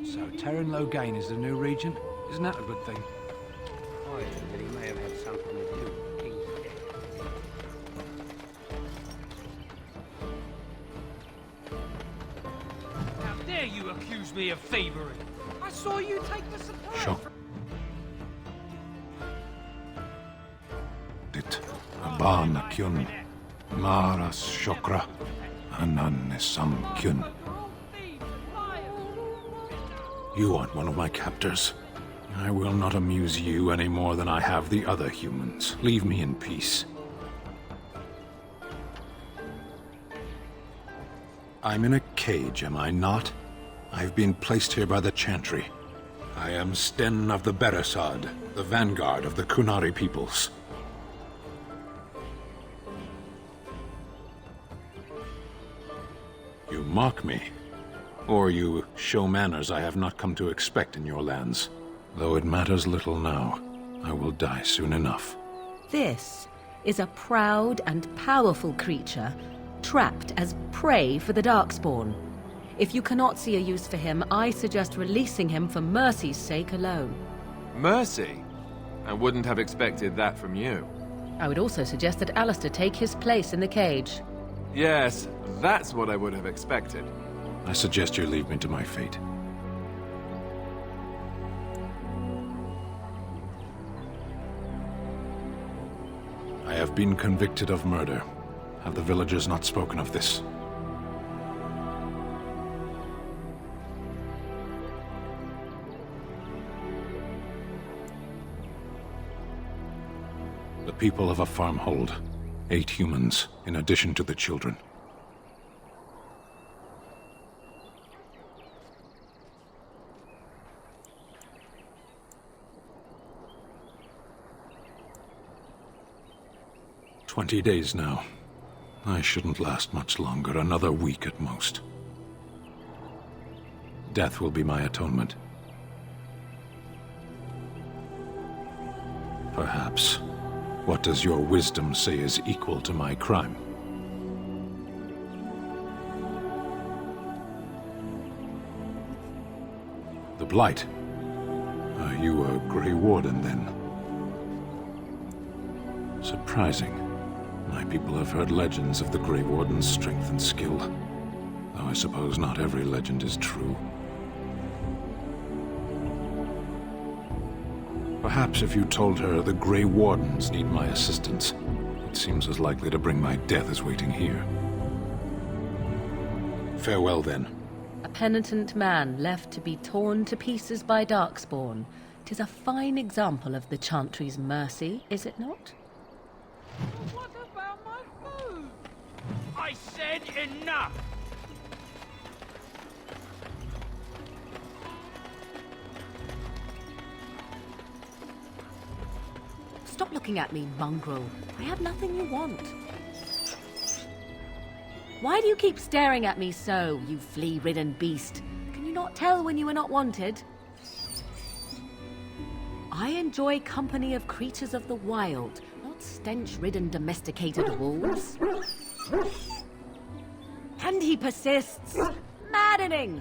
So Terran Logain is the new regent? Isn't that a good thing? I think that he may have had something to do with King's death. accuse me of favoring? I saw you take the supply. Shock. Dit abana kyun maras shokra ananisam kyun. You aren't one of my captors. I will not amuse you any more than I have the other humans. Leave me in peace. I'm in a cage, am I not? I've been placed here by the Chantry. I am Sten of the Beresad, the vanguard of the Kunari peoples. You mock me, or you show manners I have not come to expect in your lands. Though it matters little now, I will die soon enough. This is a proud and powerful creature, trapped as prey for the Darkspawn. If you cannot see a use for him, I suggest releasing him for mercy's sake alone. Mercy? I wouldn't have expected that from you. I would also suggest that Alistair take his place in the cage. Yes, that's what I would have expected. I suggest you leave me to my fate. I have been convicted of murder. Have the villagers not spoken of this? The people of a farmhold. 8 humans, in addition to the children. "20 days now. I shouldn't last much longer, another week at most. Death will be my atonement. Perhaps. What does your wisdom say is equal to my crime? The Blight. Are you a Grey Warden, then? Surprising. My people have heard legends of the Grey Warden's strength and skill, though I suppose not every legend is true. Perhaps if you told her the Grey Wardens need my assistance, it seems as likely to bring my death as waiting here. Farewell, then. A penitent man left to be torn to pieces by Darkspawn. 'Tis a fine example of the Chantry's mercy, is it not? What about my food? I said enough! Stop looking at me, mongrel. I have nothing you want. Why do you keep staring at me so, you flea-ridden beast? Can you not tell when you are not wanted? I enjoy company of creatures of the wild, not stench-ridden domesticated wolves. And he persists. Maddening!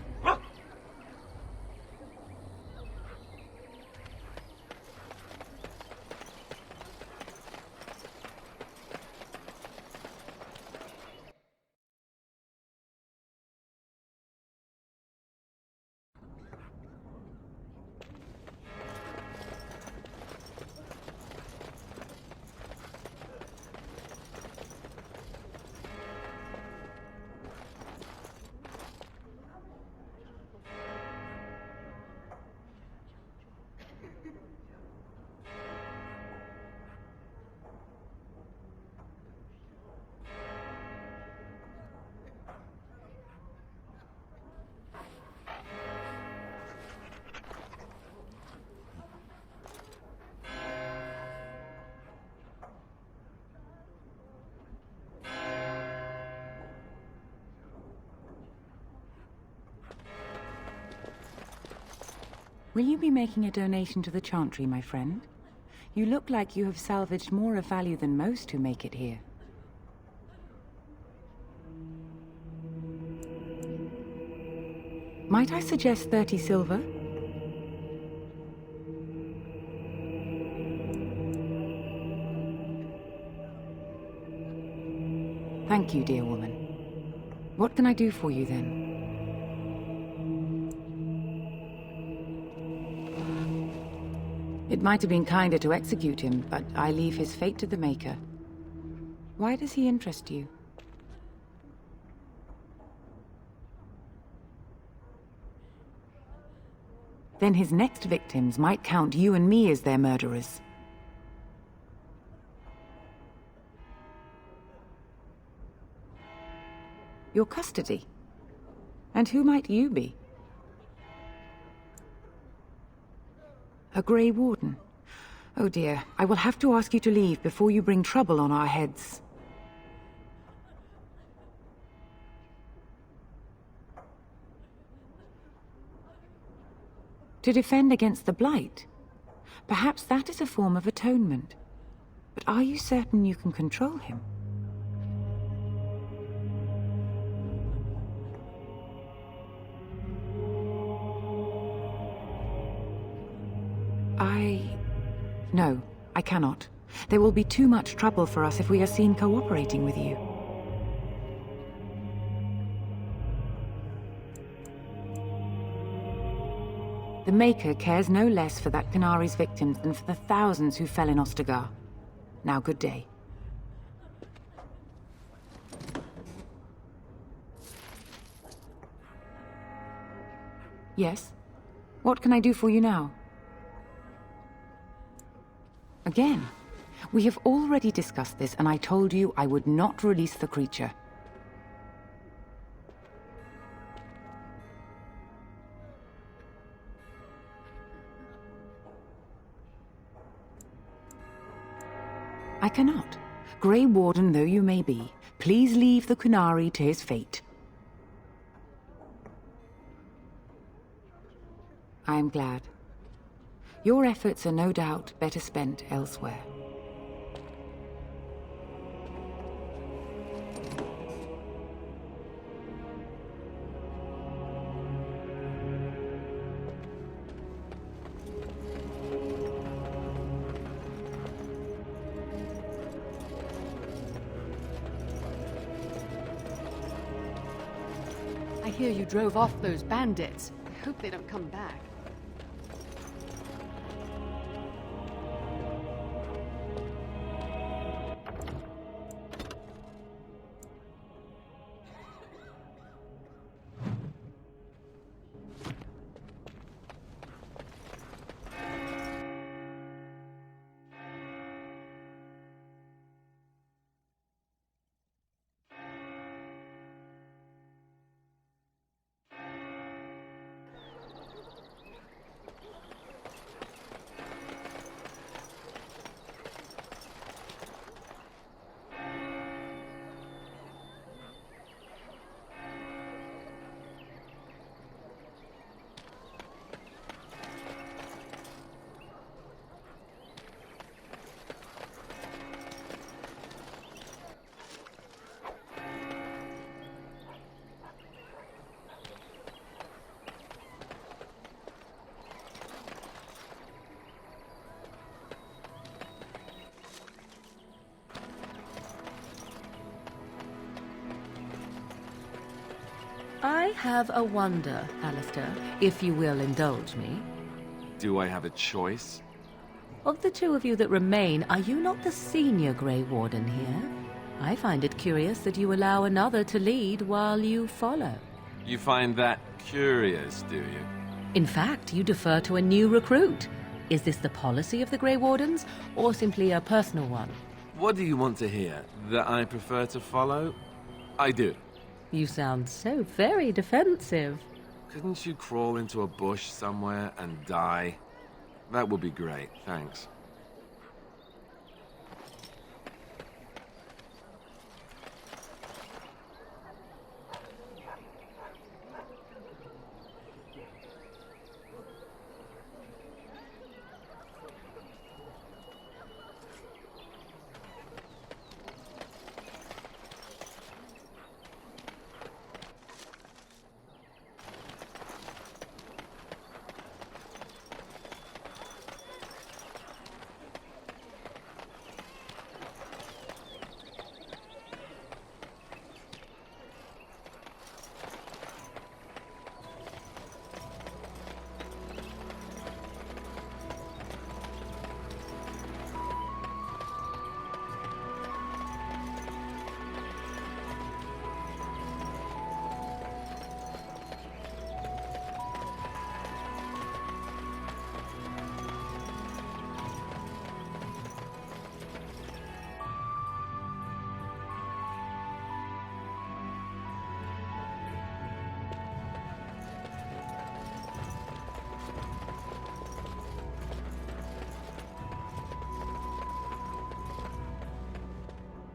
Will you be making a donation to the Chantry, my friend? You look like you have salvaged more of value than most who make it here. Might I suggest 30 silver? Thank you, dear woman. What can I do for you, then? It might have been kinder to execute him, but I leave his fate to the Maker. Why does he interest you? Then his next victims might count you and me as their murderers. Your custody? And who might you be? A Grey Warden. Oh dear, I will have to ask you to leave before you bring trouble on our heads. To defend against the Blight? Perhaps that is a form of atonement. But are you certain you can control him? No, I cannot. There will be too much trouble for us if we are seen cooperating with you. The Maker cares no less for that Qunari's victims than for the thousands who fell in Ostagar. Now, good day. Yes? What can I do for you now? Again, we have already discussed this, and I told you I would not release the creature. I cannot. Grey Warden though you may be, please leave the Qunari to his fate. I am glad. Your efforts are no doubt better spent elsewhere. I hear you drove off those bandits. I hope they don't come back. I have a wonder, Alistair, if you will indulge me. Do I have a choice? Of the two of you that remain, are you not the senior Grey Warden here? I find it curious that you allow another to lead while you follow. You find that curious, do you? In fact, you defer to a new recruit. Is this the policy of the Grey Wardens, or simply a personal one? What do you want to hear? That I prefer to follow? I do. You sound so very defensive. Couldn't you crawl into a bush somewhere and die? That would be great, thanks.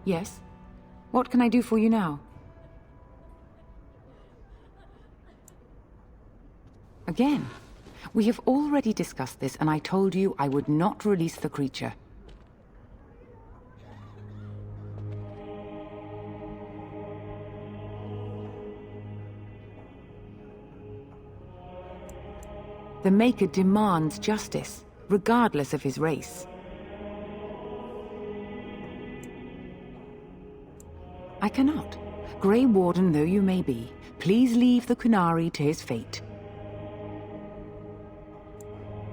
Yes? What can I do for you now? Again, we have already discussed this, and I told you I would not release the creature. The Maker demands justice, regardless of his race. I cannot. Grey Warden though you may be, please leave the Kunari to his fate.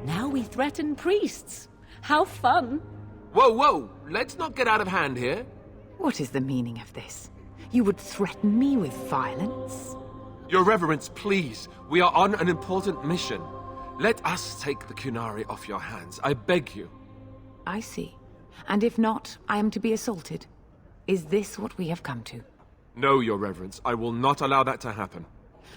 Now we threaten priests. How fun! Whoa, whoa! Let's not get out of hand here. What is the meaning of this? You would threaten me with violence? Your Reverence, please. We are on an important mission. Let us take the Kunari off your hands. I beg you. I see. And if not, I am to be assaulted. Is this what we have come to? No, Your Reverence. I will not allow that to happen.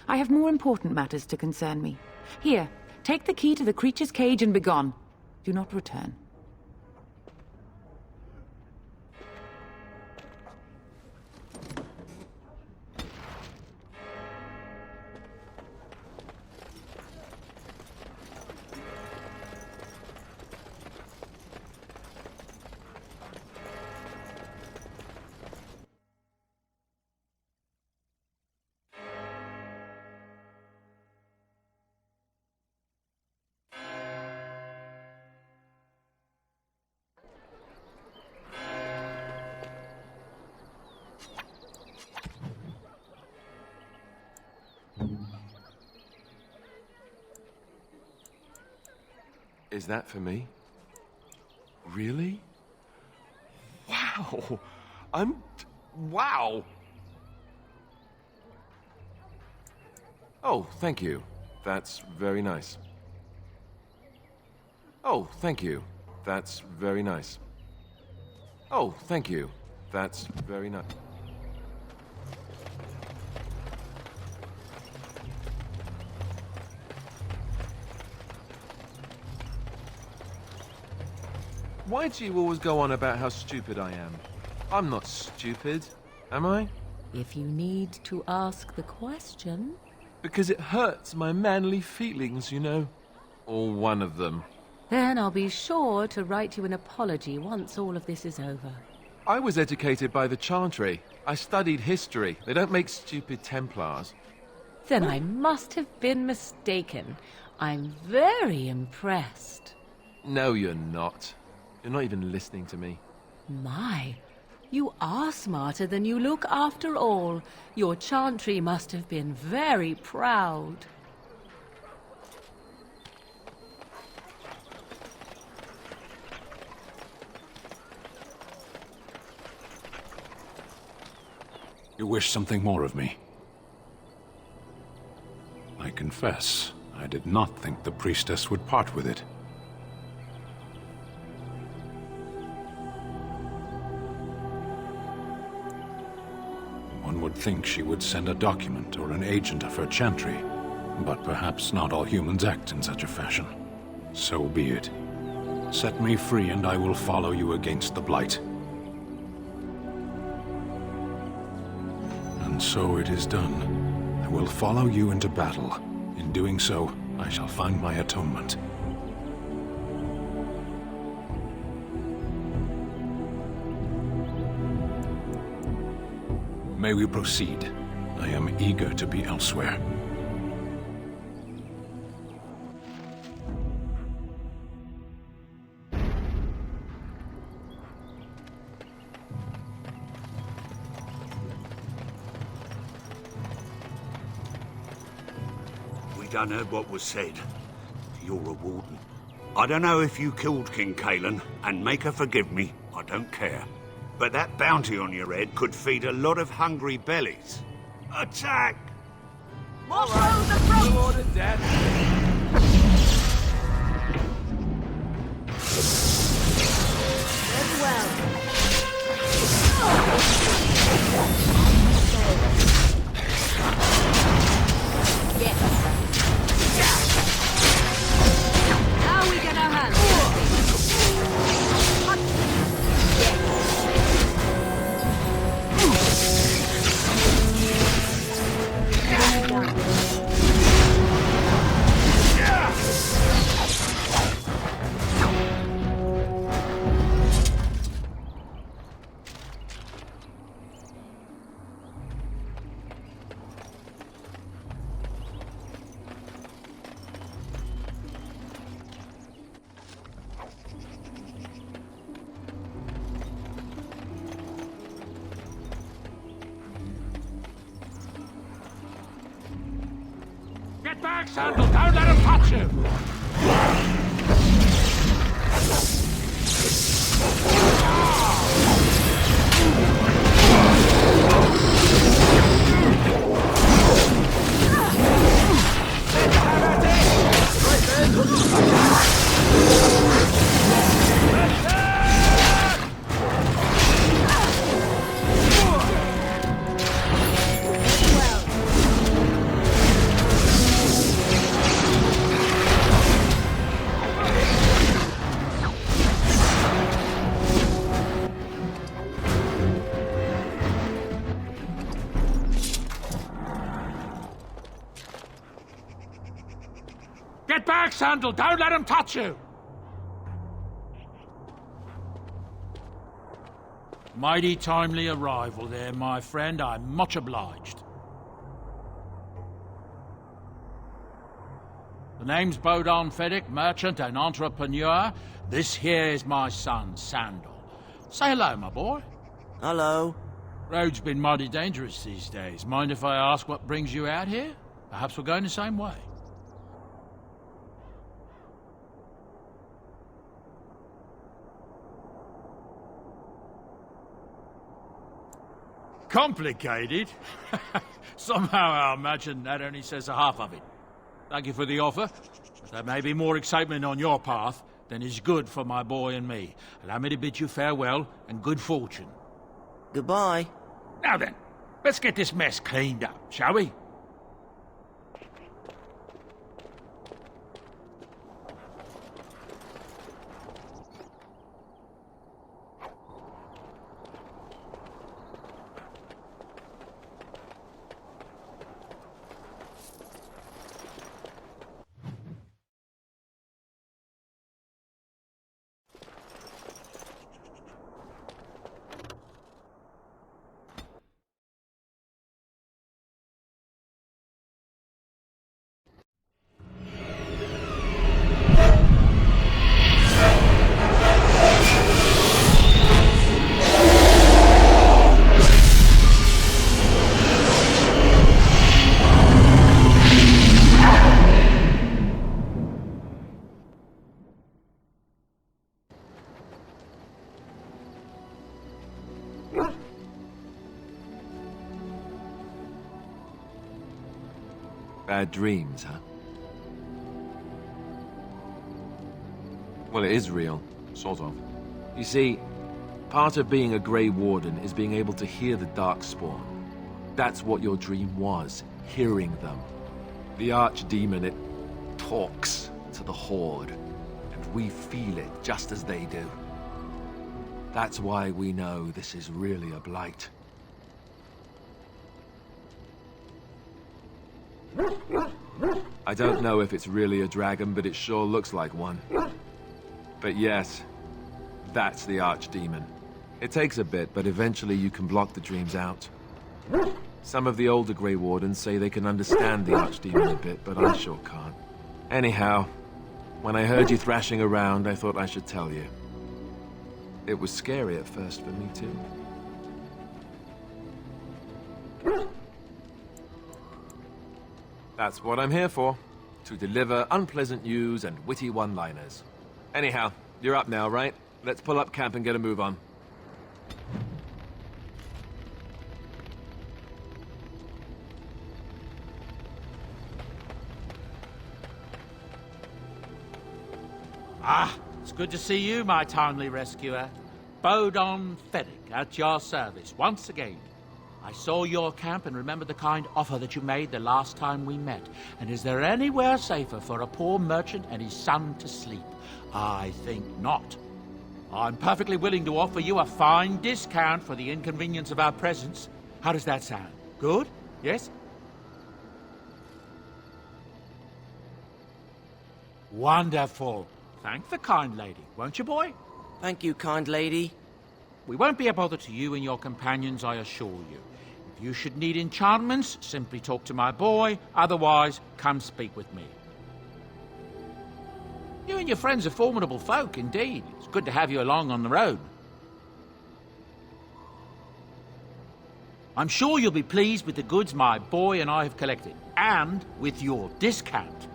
I have more important matters to concern me. Here, take the key to the creature's cage and begone. Do not return. Is that for me? Really? Wow! Wow! Oh, thank you. That's very nice. Oh, thank you. That's very nice. Oh, thank you. That's very nice. Why do you always go on about how stupid I am? I'm not stupid, am I? If you need to ask the question... Because it hurts my manly feelings, you know. Or one of them. Then I'll be sure to write you an apology once all of this is over. I was educated by the Chantry. I studied history. They don't make stupid Templars. Then I must have been mistaken. I'm very impressed. No, you're not. You're not even listening to me. My, you are smarter than you look after all. Your Chantry must have been very proud. You wish something more of me? I confess, I did not think the priestess would part with it. One would think she would send a document or an agent of her Chantry, but perhaps not all humans act in such a fashion. So be it. Set me free and I will follow you against the Blight. And so it is done. I will follow you into battle. In doing so, I shall find my atonement. May we proceed? I am eager to be elsewhere. We done heard what was said. You're a warden. I don't know if you killed King Kalen, and make her forgive me, I don't care. But that bounty on your head could feed a lot of hungry bellies. Attack! More road the front! Order death! Very well. Yes. How are we gonna handle this? Yes. back, Sandal! Don't let him touch you! Get back, Sandal! Don't let him touch you! Mighty timely arrival there, my friend. I'm much obliged. The name's Bodon Feddick, merchant and entrepreneur. This here is my son, Sandal. Say hello, my boy. Hello. Road's been mighty dangerous these days. Mind if I ask what brings you out here? Perhaps we're going the same way. Complicated? Somehow I imagine that only says a half of it. Thank you for the offer, but there may be more excitement on your path than is good for my boy and me. Allow me to bid you farewell and good fortune. Goodbye. Now then, let's get this mess cleaned up, shall we? Bad dreams, huh? Well, it is real. Sort of. You see, part of being a Grey Warden is being able to hear the Darkspawn. That's what your dream was, hearing them. The Archdemon, it talks to the Horde, and we feel it just as they do. That's why we know this is really a blight. I don't know if it's really a dragon, but it sure looks like one. But yes, that's the Archdemon. It takes a bit, but eventually you can block the dreams out. Some of the older Grey Wardens say they can understand the Archdemon a bit, but I sure can't. Anyhow, when I heard you thrashing around, I thought I should tell you. It was scary at first for me, too. That's what I'm here for. To deliver unpleasant news and witty one-liners. Anyhow, you're up now, right? Let's pull up camp and get a move on. Ah, it's good to see you, my timely rescuer. Bodon Feddick, at your service, once again. I saw your camp and remember the kind offer that you made the last time we met. And is there anywhere safer for a poor merchant and his son to sleep? I think not. I'm perfectly willing to offer you a fine discount for the inconvenience of our presence. How does that sound? Good? Yes? Wonderful. Thank the kind lady, won't you, boy? Thank you, kind lady. We won't be a bother to you and your companions, I assure you. If you should need enchantments, simply talk to my boy. Otherwise, come speak with me. You and your friends are formidable folk, indeed. It's good to have you along on the road. I'm sure you'll be pleased with the goods my boy and I have collected, and with your discount.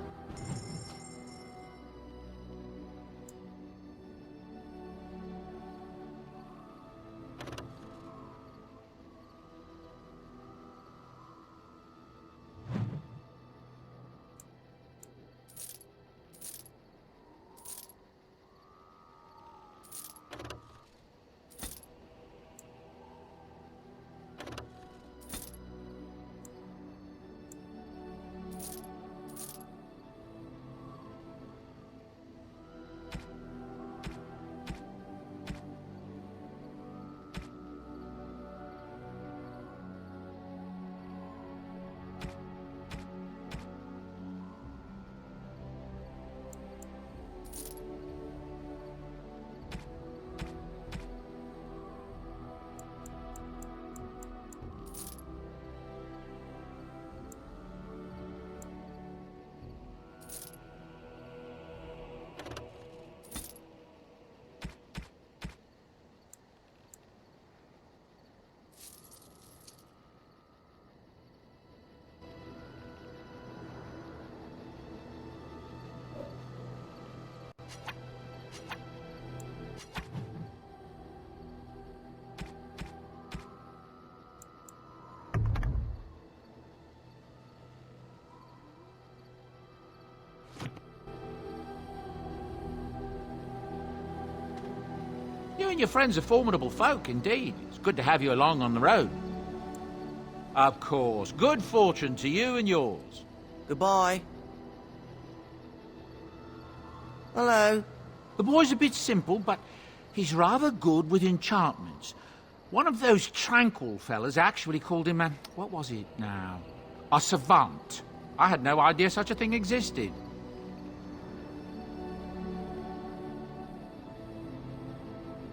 You and your friends are formidable folk, indeed. It's good to have you along on the road. Of course. Good fortune to you and yours. Goodbye. Hello. The boy's a bit simple, but he's rather good with enchantments. One of those tranquil fellas actually called him what was it now? A savant. I had no idea such a thing existed.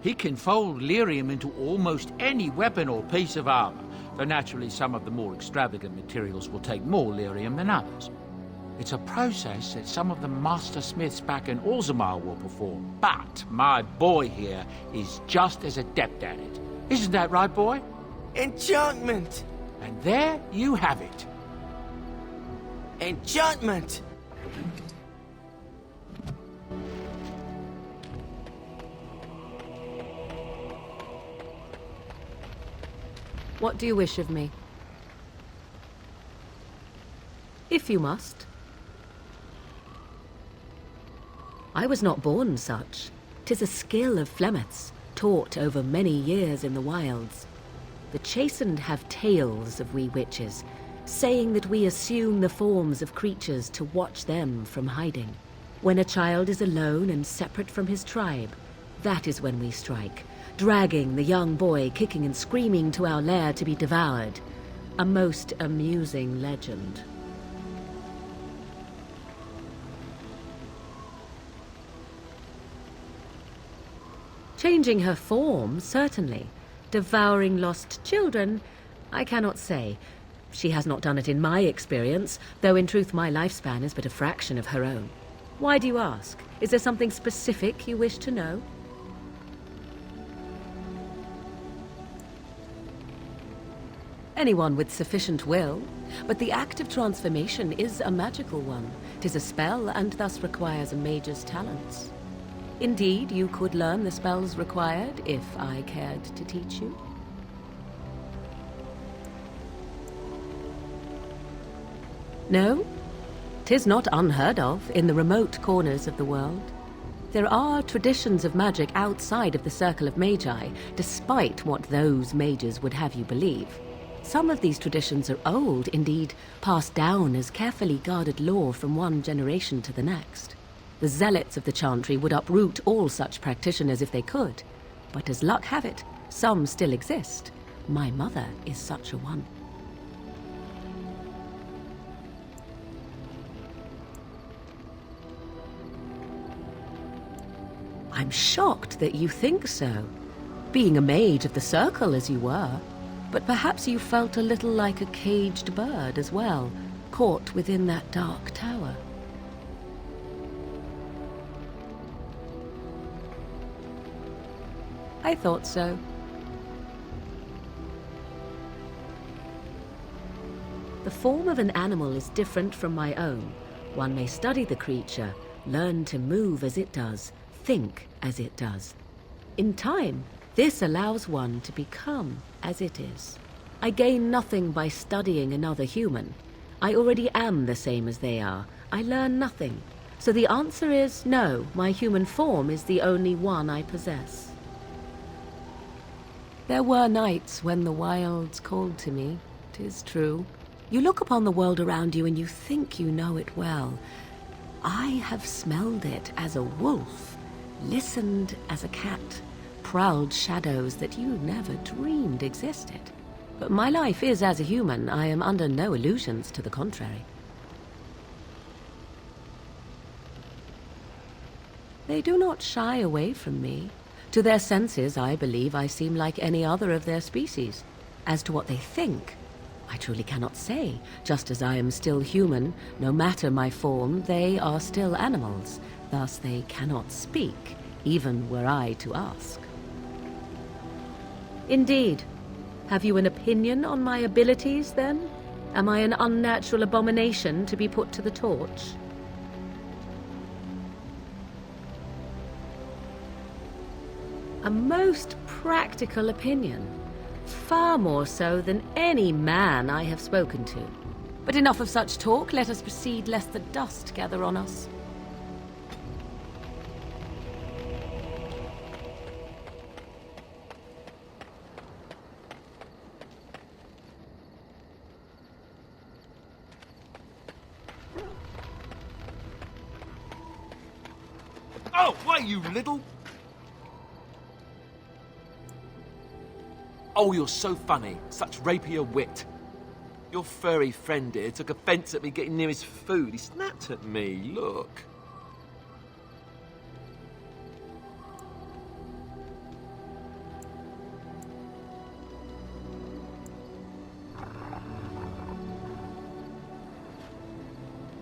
He can fold lyrium into almost any weapon or piece of armor, though naturally some of the more extravagant materials will take more lyrium than others. It's a process that some of the master smiths back in Orzammar will perform, but my boy here is just as adept at it. Isn't that right, boy? Enchantment! And there you have it. Enchantment! What do you wish of me? If you must. I was not born such. 'Tis a skill of Flemeth's, taught over many years in the wilds. The chastened have tales of we witches, saying that we assume the forms of creatures to watch them from hiding. When a child is alone and separate from his tribe, that is when we strike, dragging the young boy kicking and screaming to our lair to be devoured. A most amusing legend. Changing her form, certainly. Devouring lost children, I cannot say. She has not done it in my experience, though in truth my lifespan is but a fraction of her own. Why do you ask? Is there something specific you wish to know? Anyone with sufficient will, but the act of transformation is a magical one. 'Tis a spell and thus requires a mage's talents. Indeed, you could learn the spells required if I cared to teach you. No, 'tis not unheard of in the remote corners of the world. There are traditions of magic outside of the circle of magi, despite what those mages would have you believe. Some of these traditions are old, indeed, passed down as carefully guarded lore from one generation to the next. The zealots of the chantry would uproot all such practitioners if they could, but as luck have it, some still exist. My mother is such a one. I'm shocked that you think so, being a mage of the circle as you were. But perhaps you felt a little like a caged bird as well, caught within that dark tower. I thought so. The form of an animal is different from my own. One may study the creature, learn to move as it does, think as it does. In time, this allows one to become as it is. I gain nothing by studying another human. I already am the same as they are. I learn nothing. So the answer is no, my human form is the only one I possess. There were nights when the wilds called to me, 'tis true. You look upon the world around you and you think you know it well. I have smelled it as a wolf, listened as a cat, prowled shadows that you never dreamed existed. But my life is as a human. I am under no illusions to the contrary. They do not shy away from me. To their senses, I believe I seem like any other of their species. As to what they think, I truly cannot say. Just as I am still human, no matter my form, they are still animals. Thus they cannot speak, even were I to ask. Indeed. Have you an opinion on my abilities, then? Am I an unnatural abomination to be put to the torch? A most practical opinion. Far more so than any man I have spoken to. But enough of such talk. Let us proceed, lest the dust gather on us. Oh, why, you little... Oh, you're so funny. Such rapier wit. Your furry friend here took offence at me getting near his food. He snapped at me. Look.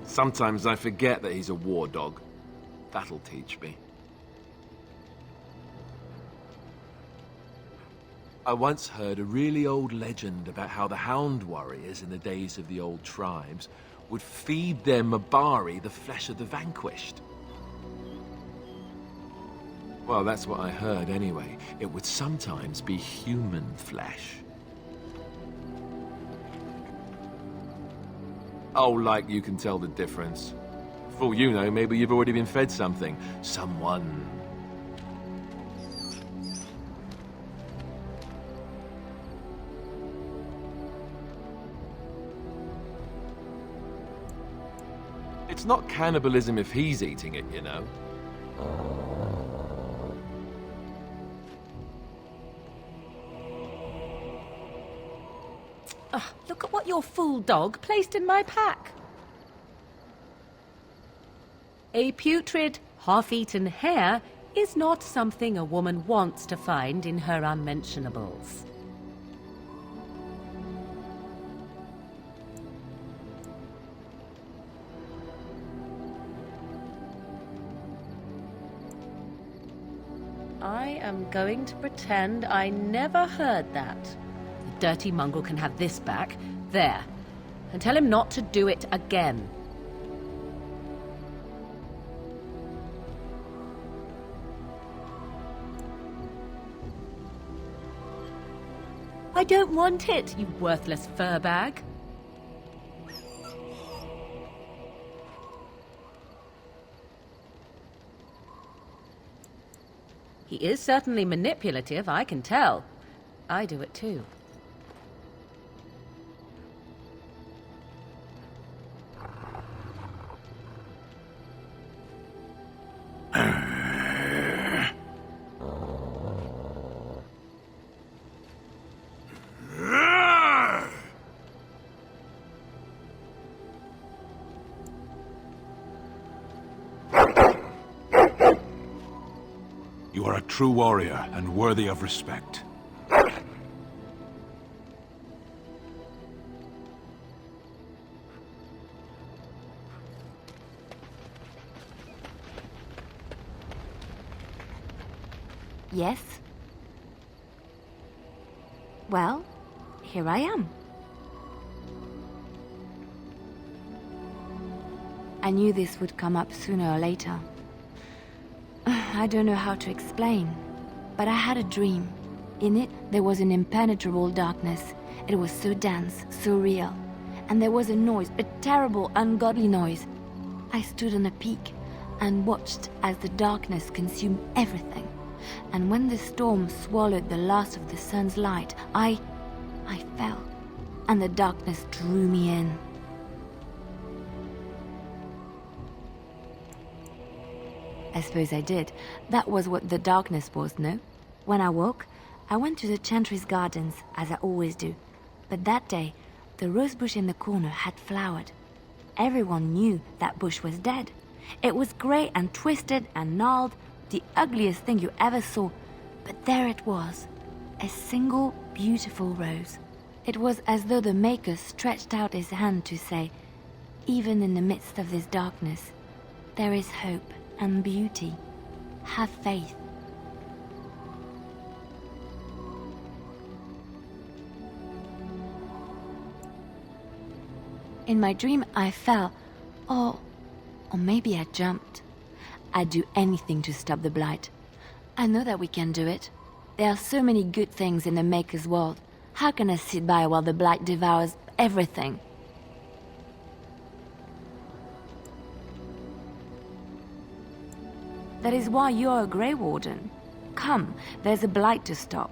Sometimes I forget that he's a war dog. That'll teach me. I once heard a really old legend about how the Hound warriors in the days of the old tribes would feed their Mabari the flesh of the vanquished. Well, that's what I heard anyway. It would sometimes be human flesh. Oh, like you can tell the difference. For all you know, maybe you've already been fed something. Someone. It's not cannibalism if he's eating it, you know. Look at what your fool dog placed in my pack. A putrid, half-eaten hare is not something a woman wants to find in her unmentionables. I am going to pretend I never heard that. The dirty mongrel can have this back. There. And tell him not to do it again. I don't want it, you worthless fur bag. He is certainly manipulative, I can tell. I do it too. You are a true warrior and worthy of respect. Yes? Well, here I am. I knew this would come up sooner or later. I don't know how to explain, but I had a dream. In it, there was an impenetrable darkness. It was so dense, so real. And there was a noise, a terrible, ungodly noise. I stood on a peak and watched as the darkness consumed everything. And when the storm swallowed the last of the sun's light, I fell, and the darkness drew me in. I suppose I did. That was what the darkness was, no? When I woke, I went to the Chantry's gardens, as I always do. But that day, the rose bush in the corner had flowered. Everyone knew that bush was dead. It was grey and twisted and gnarled, the ugliest thing you ever saw. But there it was, a single beautiful rose. It was as though the Maker stretched out his hand to say, even in the midst of this darkness, there is hope and beauty. Have faith. In my dream, I fell, or maybe I jumped. I'd do anything to stop the Blight. I know that we can do it. There are so many good things in the Maker's world. How can I sit by while the Blight devours everything? That is why you're a Grey Warden. Come, there's a Blight to stop.